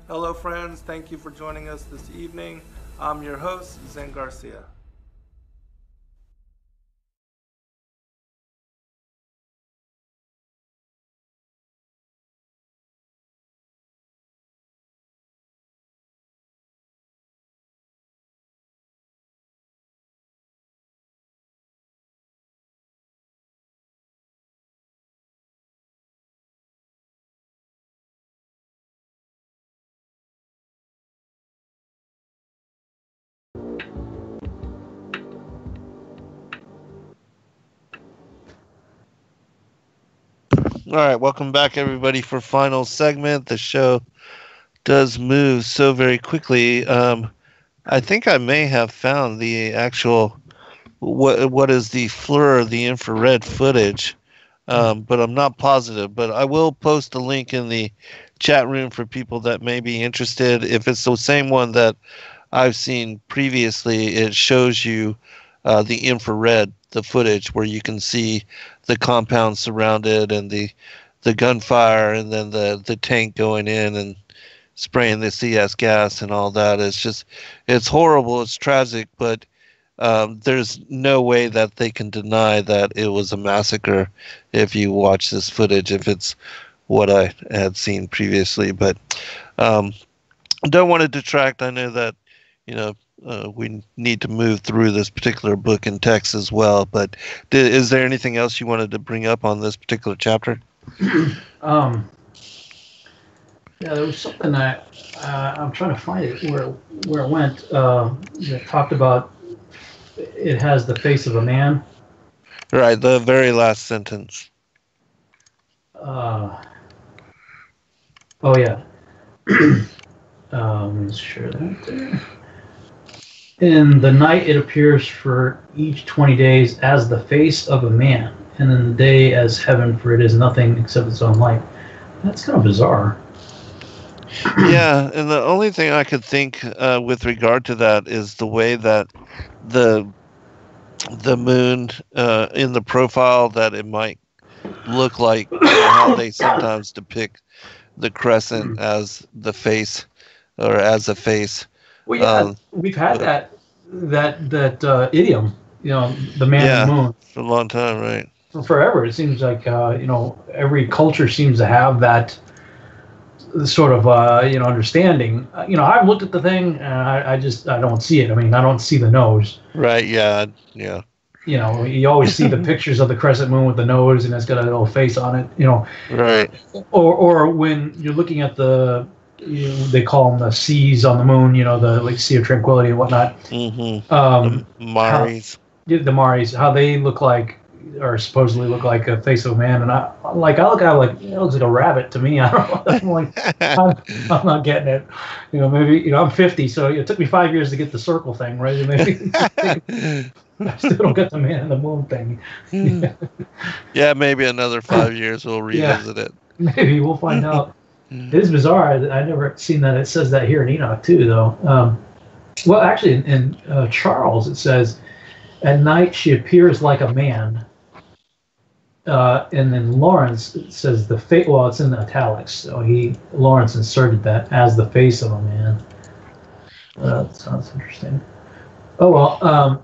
Hello friends, thank you for joining us this evening. I'm your host, Zen Garcia. All right, welcome back, everybody, for final segment. The show does move so very quickly. I think I may have found the actual what is the FLIR, the infrared footage, but I'm not positive. But I will post a link in the chat room for people that may be interested. If it's the same one that I've seen previously, it shows you the infrared, the footage where you can see the compound surrounded and the gunfire, and then the tank going in and spraying the CS gas and all that. It's horrible. It's tragic, but there's no way that they can deny that it was a massacre if you watch this footage, if it's what I had seen previously. But don't want to detract. I know that, we need to move through this particular book in text as well. But is there anything else you wanted to bring up on this particular chapter? Yeah, there was something that I'm trying to find it where it went. That talked about it has the face of a man. Right, the very last sentence. Oh yeah. Let me share that there. In the night it appears for each 20 days as the face of a man, and in the day as heaven, for it is nothing except its own light. That's kind of bizarre. Yeah, and the only thing I could think with regard to that is the way that the moon in the profile, that it might look like how they sometimes depict the crescent as the face or as a face. Well, yeah, we've had that idiom, the man in the moon, for a long time, right? For forever. It seems like every culture seems to have that sort of understanding. I've looked at the thing and I don't see it. I mean, I don't see the nose. Right. Yeah. You always see the pictures of the crescent moon with the nose and it's got a little face on it. Right. Or when you're looking at they call them the seas on the moon. The Sea of Tranquility and whatnot. Mm-hmm. The Maris. The Maris, how they look like, or supposedly look like a face of a man, and I look at it like it looks like a rabbit to me. I don't know. I'm not getting it. Maybe I'm 50, so it took me 5 years to get the circle thing right. Maybe I still don't get the man in the moon thing. Yeah, maybe another 5 years we'll revisit it. Maybe we'll find out. It is bizarre. I never seen that. It says that here in Enoch too, though. Well, actually, in Charles it says, "At night she appears like a man." And then Lawrence, it says the face. Well, it's in the italics, so Lawrence inserted that as the face of a man. That sounds interesting. Oh well.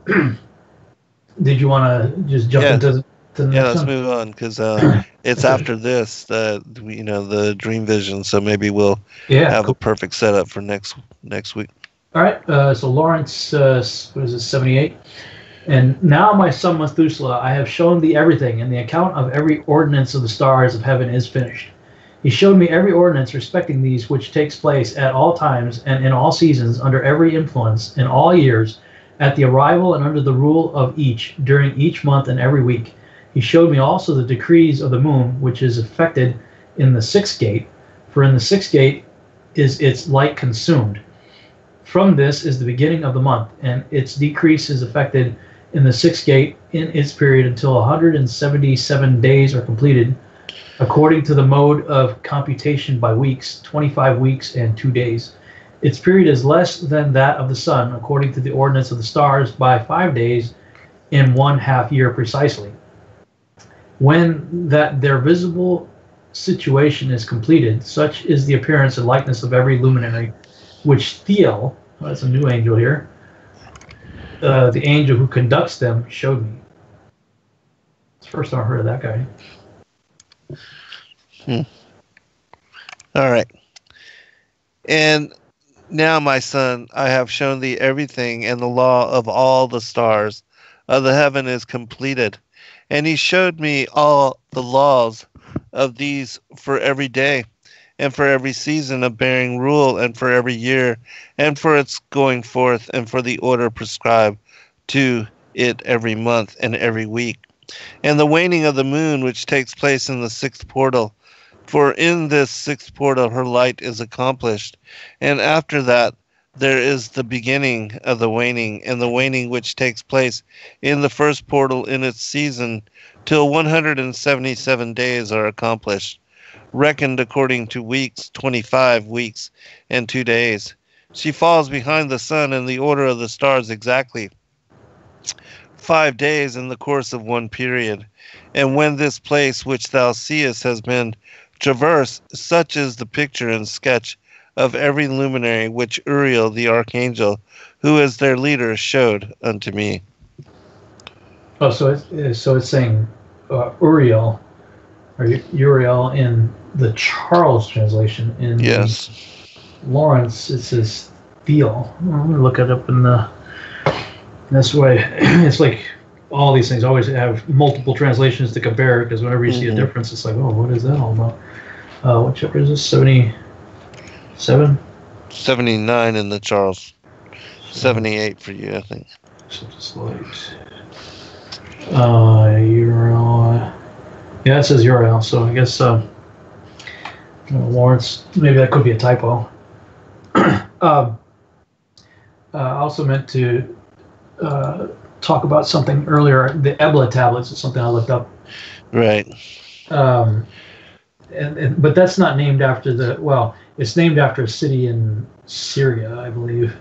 Did you want to just jump into the next let's one? move on, because it's after this the dream vision. So maybe we'll have a perfect setup for next week. All right. So Lawrence, what is it, 78? "And now, my son Methuselah, I have shown thee everything, and the account of every ordinance of the stars of heaven is finished. He showed me every ordinance respecting these which takes place at all times and in all seasons, under every influence, in all years, at the arrival and under the rule of each, during each month and every week. He showed me also the decrees of the moon, which is effected in the sixth gate, for in the sixth gate is its light consumed. From this is the beginning of the month, and its decrease is effected in the sixth gate in its period until 177 days are completed, according to the mode of computation by weeks, 25 weeks and 2 days. Its period is less than that of the sun, according to the ordinance of the stars, by 5 days in 1/2 year precisely. When that their visible situation is completed, such is the appearance and likeness of every luminary, which Thiel," that's a new angel here, "the angel who conducts them, showed me." It's the first time I heard of that guy. All right. "And now, my son, I have shown thee everything, and the law of all the stars of the heaven is completed. And he showed me all the laws of these for every day, and for every season of bearing rule, and for every year, and for its going forth, and for the order prescribed to it every month and every week. and the waning of the moon, which takes place in the sixth portal. For in this sixth portal her light is accomplished, and after that there is the beginning of the waning, and the waning which takes place in the first portal in its season, till 177 days are accomplished, reckoned according to weeks, 25 weeks and 2 days. She falls behind the sun in the order of the stars exactly 5 days in the course of one period. And when this place which thou seest has been traversed, such is the picture and sketch of every luminary which Uriel the archangel, who is their leader, showed unto me. Oh, so it's saying Uriel, or Uriel in the Charles translation. In Yes. Lawrence, it says Theo. I'm going to look it up in this way. It's like all these things always have multiple translations to compare, because whenever you see a difference, it's like, oh, what is that all about? What chapter is this? 77? 79 in the Charles. 78 for you, I think. So just like Uriel. Yeah, it says Uriel, so I guess Lawrence, maybe that could be a typo. I also meant to talk about something earlier. The Ebla tablets is something I looked up. Right. But that's not named after it's named after a city in Syria, I believe.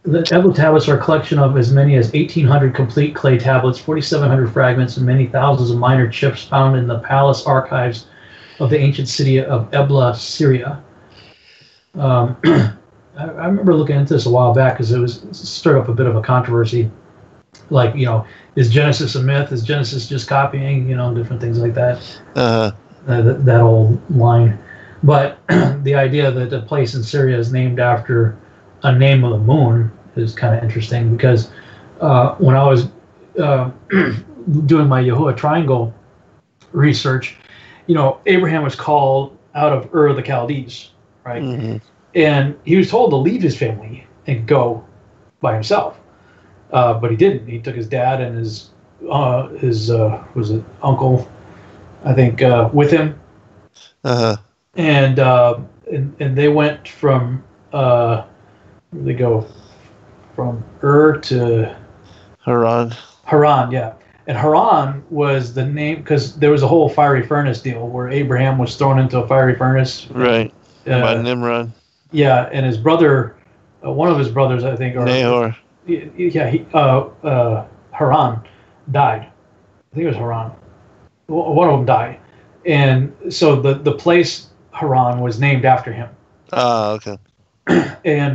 The Ebla tablets are a collection of as many as 1,800 complete clay tablets, 4,700 fragments, and many thousands of minor chips found in the palace archives of the ancient city of Ebla, Syria. I remember looking into this a while back because it stirred up a bit of a controversy. Like, is Genesis a myth? Is Genesis just copying? Different things like that. That old line. But the idea that the place in Syria is named after a name of the moon is kind of interesting, because when I was doing my Yahuwah Triangle research, Abraham was called out of Ur of the Chaldees, right? Mm-hmm. And he was told to leave his family and go by himself. But he didn't. He took his dad and his was it uncle, I think, with him. And they went from they go from Ur to Haran. Haran, yeah. And Haran was the name because there was a whole fiery furnace deal where Abraham was thrown into a fiery furnace. Right. By Nimrod. Yeah, and his brother, one of his brothers, I think, Nahor. Haran died. I think it was Haran. One of them died, and so the place Haran was named after him. Ah, okay.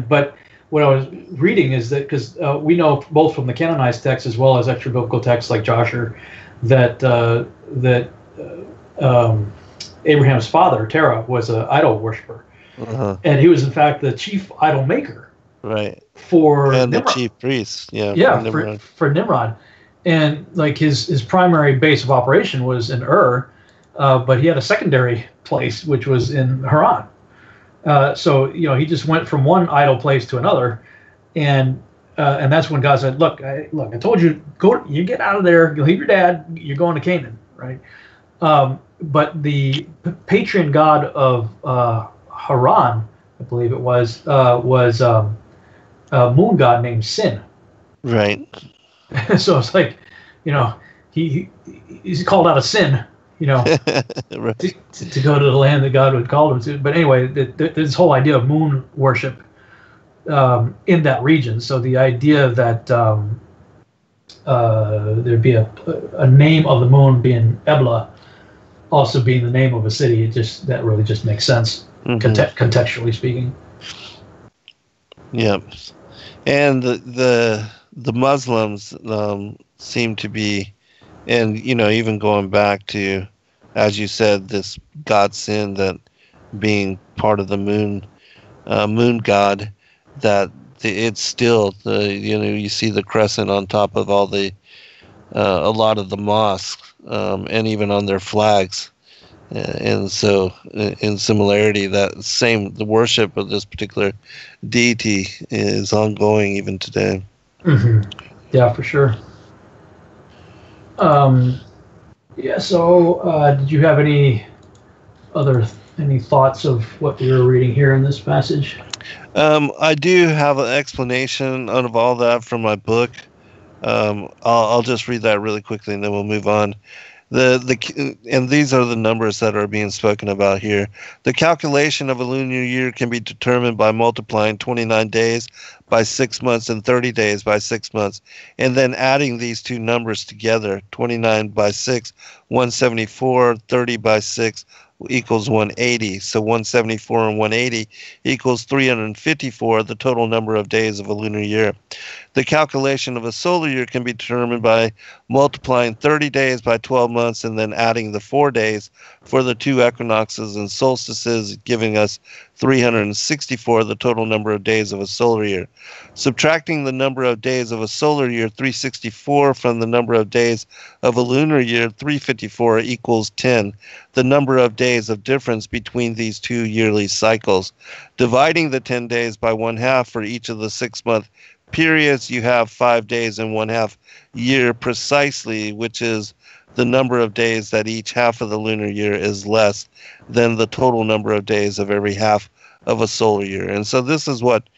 But what I was reading is that because we know both from the canonized texts as well as extra biblical texts like Joshua that Abraham's father Terah was an idol worshiper, and he was in fact the chief idol maker. Right. For and Nimrod. The chief priest. Yeah. For Nimrod, and like his primary base of operation was in Ur, but he had a secondary place which was in Haran. So he just went from one idol place to another, and that's when God said, "Look, I told you, you get out of there. You leave your dad. You're going to Canaan, right?" But the patron god of Haran, I believe it was a moon god named Sin. Right. So it's like, he's called out of sin. Right. to go to the land that God would call him to. But anyway, this whole idea of moon worship in that region. So the idea that there'd be a name of the moon being Ebla, also being the name of a city, that really just makes sense, contextually speaking. Yeah, and the Muslims seem to be. And, even going back to, as you said, this god Sin, that being part of the moon god, that it's still, you see the crescent on top of all a lot of the mosques, and even on their flags. And so, in similarity, the worship of this particular deity is ongoing even today. Mm-hmm. Yeah, for sure. Yeah. So, did you have any thoughts of what you were reading here in this passage? I do have an explanation of all that from my book. I'll just read that really quickly, and then we'll move on. And these are the numbers that are being spoken about here. The calculation of a lunar year can be determined by multiplying 29 days by 6 months and 30 days by 6 months, and then adding these two numbers together. 29 by 6, 174, 30 by 6 equals 180. So 174 and 180 equals 354, the total number of days of a lunar year. The calculation of a solar year can be determined by multiplying 30 days by 12 months and then adding the 4 days for the 2 equinoxes and solstices, giving us 364, the total number of days of a solar year. Subtracting the number of days of a solar year, 364, from the number of days of a lunar year, 354, equals 10, the number of days of difference between these 2 yearly cycles. Dividing the 10 days by 1/2 for each of the 6-month periods, you have 5 days and 1/2 year precisely, which is the number of days that each half of the lunar year is less than the total number of days of every half of a solar year. And so this is what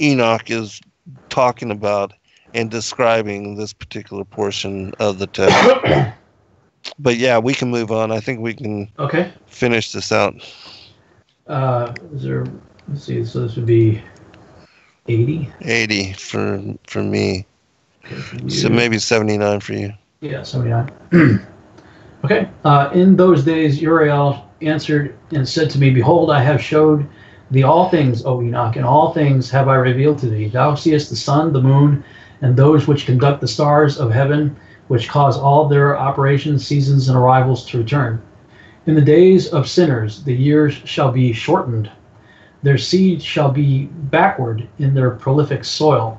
Enoch is talking about and describing this particular portion of the text. But yeah, we can move on. I think we can finish this out. Let's see, so this would be 80? 80 for me. Okay, so maybe 79 for you. Yeah, 79. Okay. In those days, Uriel answered and said to me, Behold, I have showed thee all things, O Enoch, and all things have I revealed to thee. Thou seest the sun, the moon, and those which conduct the stars of heaven, which cause all their operations, seasons, and arrivals to return. In the days of sinners, the years shall be shortened. Their seed shall be backward in their prolific soil,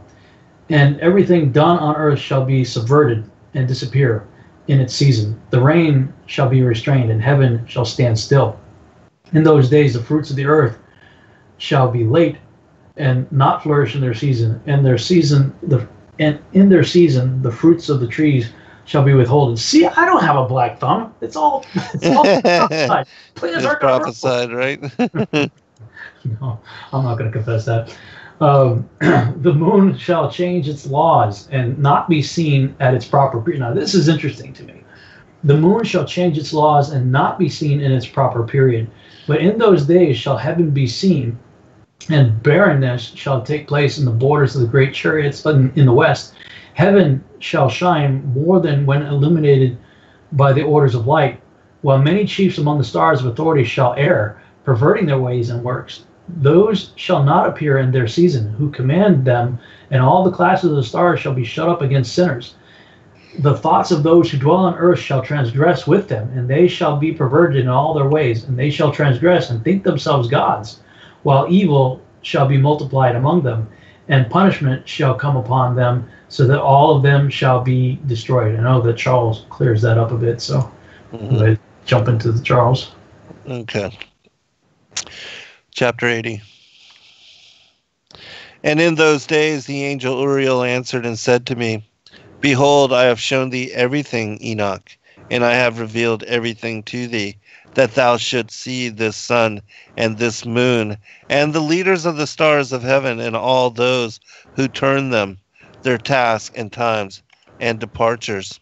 and everything done on earth shall be subverted and disappear in its season. The rain shall be restrained, and heaven shall stand still. In those days, the fruits of the earth shall be late and not flourish in their season, and in their season, the fruits of the trees shall be withholden. See, I don't have a black thumb. It's all prophesied. It's prophesied, right? No, I'm not going to confess that. The moon shall change its laws and not be seen at its proper period. Now, this is interesting to me. The moon shall change its laws and not be seen in its proper period. But in those days shall heaven be seen, and barrenness shall take place in the borders of the great chariots in the west. Heaven shall shine more than when illuminated by the orders of light, while many chiefs among the stars of authority shall err, perverting their ways and works. Those shall not appear in their season, who command them, and all the classes of the stars shall be shut up against sinners. The thoughts of those who dwell on earth shall transgress with them, and they shall be perverted in all their ways, and they shall transgress and think themselves gods, while evil shall be multiplied among them, and punishment shall come upon them, so that all of them shall be destroyed. I know that Charles clears that up a bit, so I'm going to jump into the Charles. Okay. Chapter 80. And in those days the angel Uriel answered and said to me, Behold, I have shown thee everything, Enoch, and I have revealed everything to thee, that thou shouldst see this sun and this moon, and the leaders of the stars of heaven, and all those who turn them, their tasks and times and departures.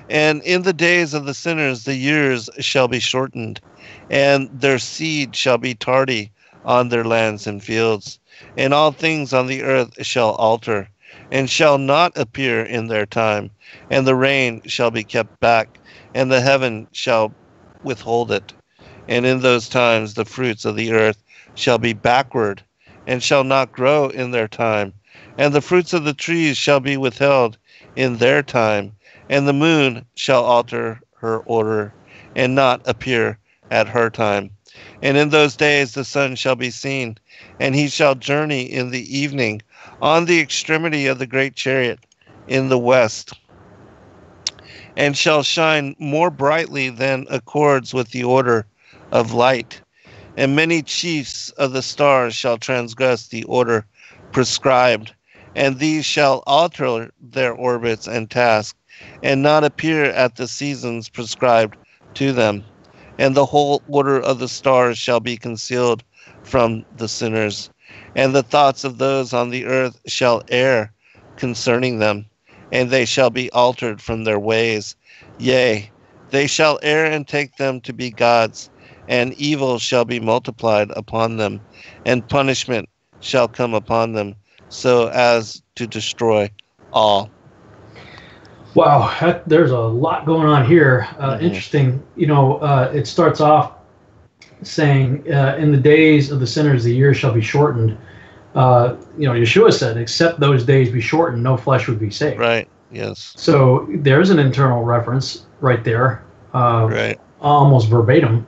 And in the days of the sinners the years shall be shortened, and their seed shall be tardy on their lands and fields, and all things on the earth shall alter, and shall not appear in their time, and the rain shall be kept back, and the heaven shall withhold it. And in those times the fruits of the earth shall be backward, and shall not grow in their time, and the fruits of the trees shall be withheld in their time, and the moon shall alter her order, and not appear at her time. And in those days the sun shall be seen, and he shall journey in the evening on the extremity of the great chariot in the west, and shall shine more brightly than accords with the order of light. And many chiefs of the stars shall transgress the order prescribed, and these shall alter their orbits and tasks, and not appear at the seasons prescribed to them. And the whole order of the stars shall be concealed from the sinners, and the thoughts of those on the earth shall err concerning them, and they shall be altered from their ways. Yea, they shall err and take them to be gods, and evil shall be multiplied upon them, and punishment shall come upon them, so as to destroy all. Wow, there's a lot going on here. Interesting. It starts off saying, in the days of the sinners, the years shall be shortened. Yeshua said, except those days be shortened, no flesh would be saved. Right, yes. So there's an internal reference right there, right. Almost verbatim.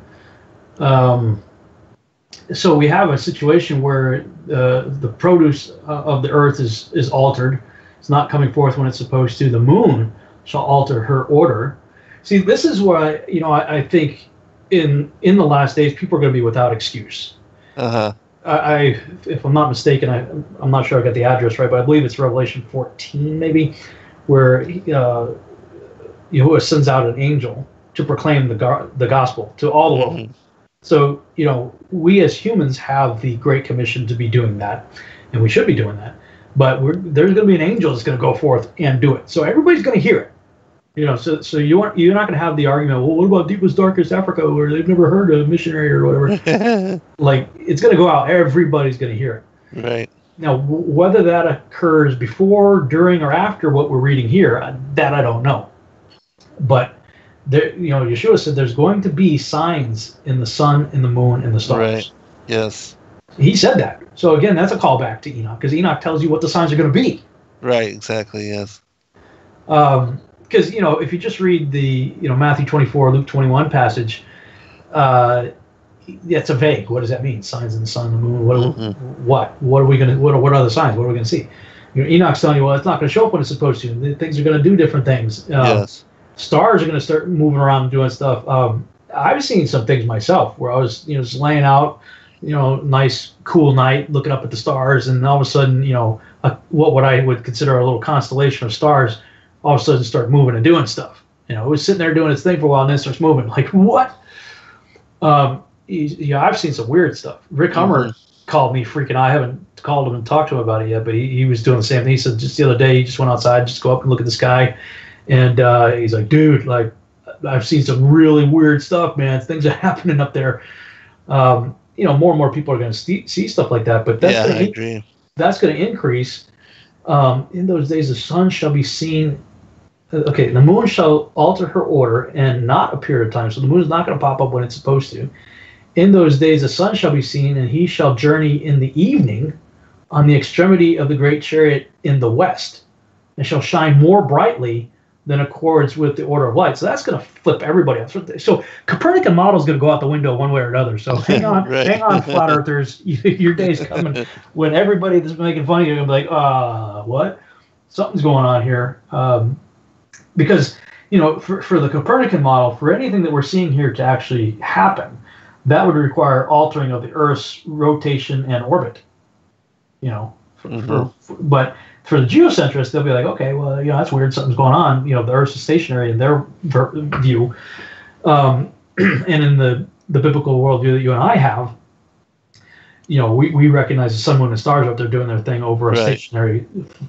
So we have a situation where the produce of the earth is altered. It's not coming forth when it's supposed to. The moon shall alter her order. See, this is where I think in the last days people are going to be without excuse. Uh-huh. If I'm not mistaken, I'm not sure I got the address right, but I believe it's Revelation 14 maybe, where Yahuwah sends out an angel to proclaim the gospel to all the world. Mm-hmm. So, we as humans have the Great Commission to be doing that, and we should be doing that. But there's going to be an angel that's going to go forth and do it. So everybody's going to hear it. So you're not going to have the argument, well, what about deepest, darkest Africa, where they've never heard a missionary or whatever? Like, it's going to go out. Everybody's going to hear it. Right. Now, whether that occurs before, during, or after what we're reading here, that I don't know. But Yeshua said there's going to be signs in the sun, in the moon, and the stars. Right. Yes. He said that. So again, that's a callback to Enoch, because Enoch tells you what the signs are going to be. Right. Exactly. Yes. Because if you just read the Matthew 24, Luke 21 passage, it's a vague. What does that mean? Signs in the sun, the moon. What are we going to? What are the signs? What are we going to see? Enoch's telling you, well, it's not going to show up when it's supposed to. Things are going to do different things. Yes. Stars are going to start moving around and doing stuff. I've seen some things myself where I was, just laying out, nice, cool night, looking up at the stars, and all of a sudden, what I would consider a little constellation of stars, all of a sudden start moving and doing stuff. It was sitting there doing its thing for a while, and then it starts moving. Like, what? I've seen some weird stuff. Rick Hummer called me freaking out. I haven't called him and talked to him about it yet, but he was doing the same thing. He said just the other day, he just went outside, just go up and look at the sky. And he's like, dude, like, I've seen some really weird stuff, man. Things are happening up there. More and more people are going to see stuff like that. But I agree. That's going to increase. In those days, the sun shall be seen. Okay, the moon shall alter her order and not appear at times. So the moon is not going to pop up when it's supposed to. In those days, the sun shall be seen, and he shall journey in the evening on the extremity of the great chariot in the west, and shall shine more brightly than accords with the order of light. So that's going to flip everybody else. So Copernican model is going to go out the window one way or another. So hang on, hang on, flat earthers. Your day's coming when everybody that's making fun of you is going to be like, what? Something's going on here. Because, for the Copernican model, for anything that we're seeing here to actually happen, that would require altering of the Earth's rotation and orbit. But for the geocentrists, they'll be like, okay, well, that's weird. Something's going on. The Earth is stationary in their view. And in the biblical worldview that you and I have, we recognize the sun, moon, and stars out there doing their thing over a stationary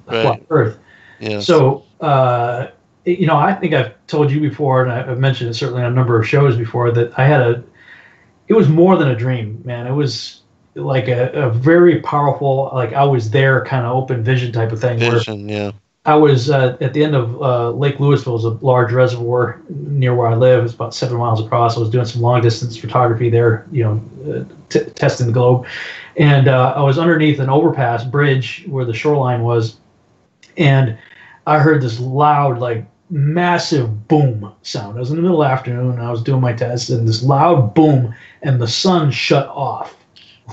flat Earth. Yes. So, I think I've told you before, and I've mentioned it certainly on a number of shows before, that it was more than a dream, man. It was like a very powerful, like I was there kind of open vision type of thing. Yeah. I was at the end of Lake Louisville, is a large reservoir near where I live. It's about 7 miles across. I was doing some long distance photography there, testing the globe. And I was underneath an overpass bridge where the shoreline was. And I heard this loud, like massive boom sound. I was in the middle of the afternoon and I was doing my test, and this loud boom, and the sun shut off.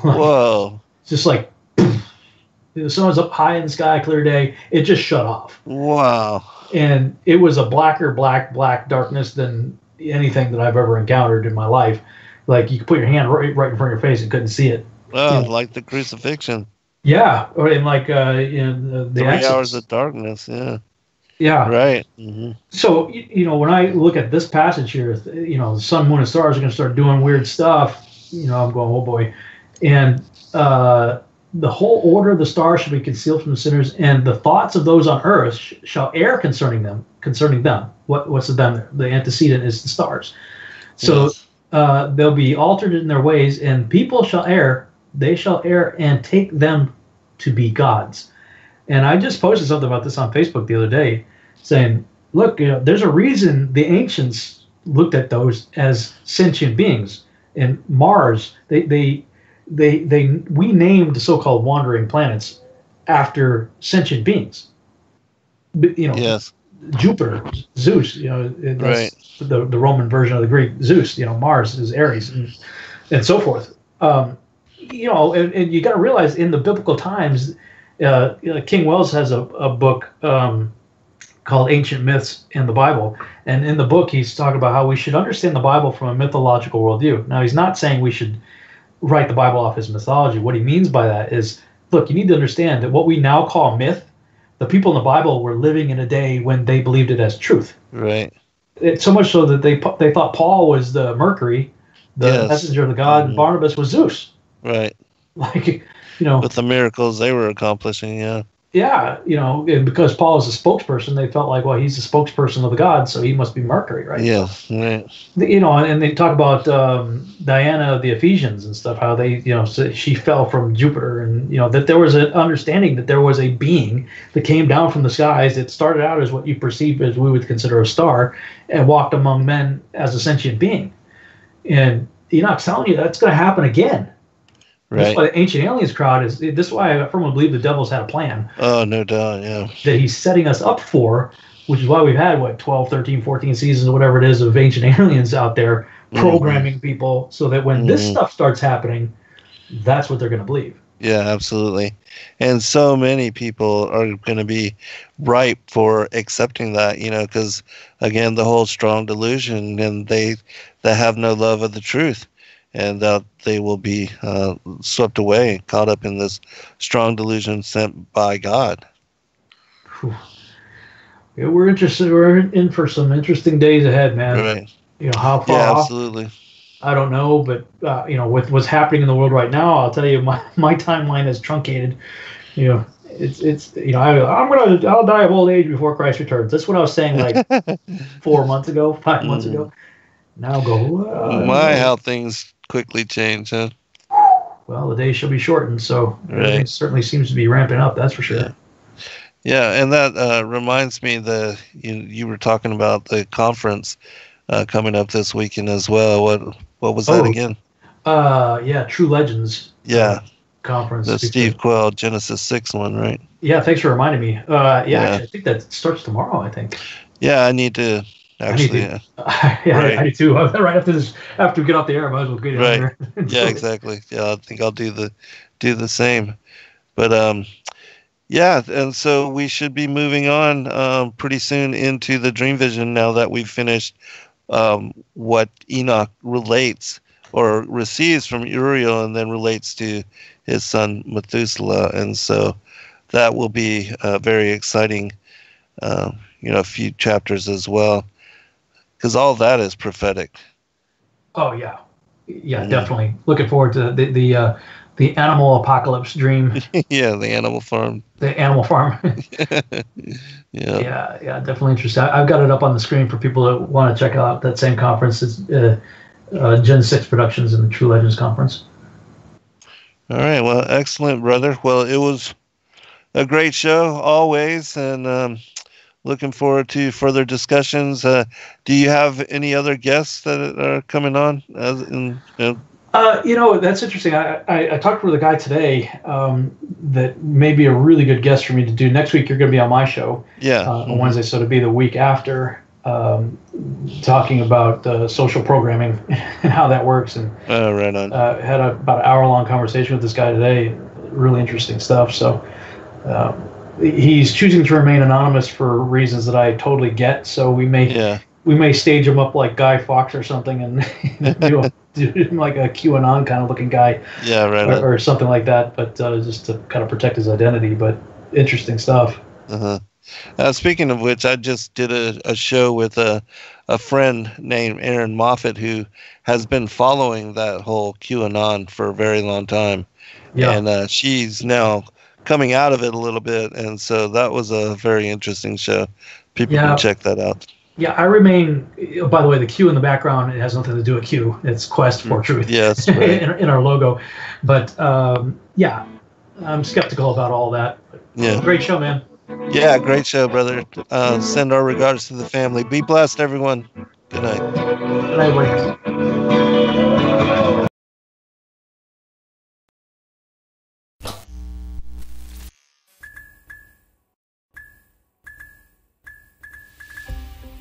Whoa. Just like, the sun was up high in the sky, clear day. It just shut off. Wow. And it was a blacker black darkness than anything that I've ever encountered in my life. Like, you could put your hand right in front of your face and couldn't see it. Oh, like the crucifixion. Yeah, or in like the 3 Exodus. hours of darkness. Yeah. Yeah. Right. Mm-hmm. So, when I look at this passage here, the sun, moon, and stars are going to start doing weird stuff. I'm going, oh boy. And the whole order of the stars shall be concealed from the sinners, and the thoughts of those on earth shall err concerning them. What's the them? The antecedent is the stars. So Yes. they'll be altered in their ways, and people shall err. They shall err and take them to be gods. And I just posted something about this on Facebook the other day, saying, look, there's a reason the ancients looked at those as sentient beings. And Mars, we named the so-called wandering planets after sentient beings. Yes. Jupiter, Zeus, that's Right. the Roman version of the Greek Zeus. Mars is Ares, and so forth. And you got to realize in the biblical times, King Wells has a book called Ancient Myths in the Bible. And in the book, he's talking about how we should understand the Bible from a mythological worldview. Now, he's not saying we should write the Bible off as mythology. What he means by that is, look, you need to understand that what we now call myth, the people in the Bible were living in a day when they believed it as truth. Right. It's so much so that they thought Paul was the Mercury, the Yes. messenger of the god, and Barnabas was Zeus. Right. Like, With the miracles they were accomplishing, yeah. Yeah, and because Paul is a spokesperson, they felt like, well, he's the spokesperson of the god, so he must be Mercury, right? Yeah, right. And they talk about Diana of the Ephesians and stuff, how they, she fell from Jupiter, and that there was an understanding that there was a being that came down from the skies that started out as what you perceive as we would consider a star, and walked among men as a sentient being. And Enoch's telling you that's going to happen again. Right. That's why the Ancient Aliens crowd this is why I firmly believe the devil's had a plan. Oh, no doubt, yeah. That he's setting us up for, which is why we've had, 12, 13, 14 seasons, or whatever it is, of Ancient Aliens out there programming people so that when this stuff starts happening, that's what they're going to believe. Yeah, absolutely. And so many people are going to be ripe for accepting that, because, again, the whole strong delusion, and they have no love of the truth. And that they will be swept away, caught up in this strong delusion sent by God. Yeah, we're interested. We're in for some interesting days ahead, man. Right. How far Yeah, off? absolutely. I don't know, but with what's happening in the world right now, I'll tell you, my timeline is truncated. I'll die of old age before Christ returns. That's what I was saying like 4 months ago, 5 months ago. Now How things quickly change, huh? Well, the days shall be shortened, so everything certainly seems to be ramping up. That's for sure. Yeah, and that reminds me you were talking about the conference coming up this weekend as well. What was that again? True Legends. Yeah. Conference. The Steve Quell Genesis 6 one, right? Yeah, thanks for reminding me. Actually, I think that starts tomorrow. I think. Yeah, I need to. Actually, I do too. Right after we get off the air, I might as well get in there. Yeah, exactly. Yeah, I think I'll do the same. But and so we should be moving on pretty soon into the dream vision now that we've finished what Enoch relates or receives from Uriel and then relates to his son Methuselah, and so that will be very exciting. A few chapters as well. Because all that is prophetic. Oh yeah, definitely. Looking forward to the animal apocalypse dream. Yeah, the animal farm. The animal farm. Yeah, definitely interesting. I've got it up on the screen for people that want to check out that same conference. It's Gen 6 Productions and the True Legends Conference. All right, well, excellent, brother. Well, it was a great show always, and looking forward to further discussions. Do you have any other guests that are coming on? That's interesting. I talked with a guy today that may be a really good guest for me to do. Next week, you're going to be on my show. Yeah. On Wednesday, so it'll be the week after, talking about social programming and how that works. And right on. Had about an hour-long conversation with this guy today. Really interesting stuff. So he's choosing to remain anonymous for reasons that I totally get. So we may we may stage him up like Guy Fawkes or something, and do him like a QAnon kind of looking guy, Yeah, right. or something like that. But just to kind of protect his identity. But interesting stuff. Speaking of which, I just did a show with a friend named Aaron Moffat who has been following that whole QAnon for a very long time. Yeah. And she's now coming out of it a little bit. And so that was a very interesting show. People can check that out. Yeah, I remain, by the way, the Q in the background, it has nothing to do with Q. It's Quest for Truth. Yes, right. in our logo. But yeah, I'm skeptical about all that. Yeah. Great show, man. Yeah, great show, brother. Send our regards to the family. Be blessed, everyone. Good night. Good night, everybody.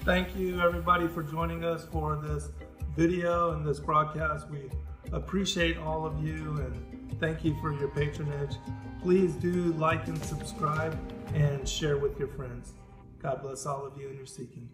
Thank you, everybody, for joining us for this video and this broadcast. We appreciate all of you, and thank you for your patronage. Please do like and subscribe and share with your friends. God bless all of you in your seeking.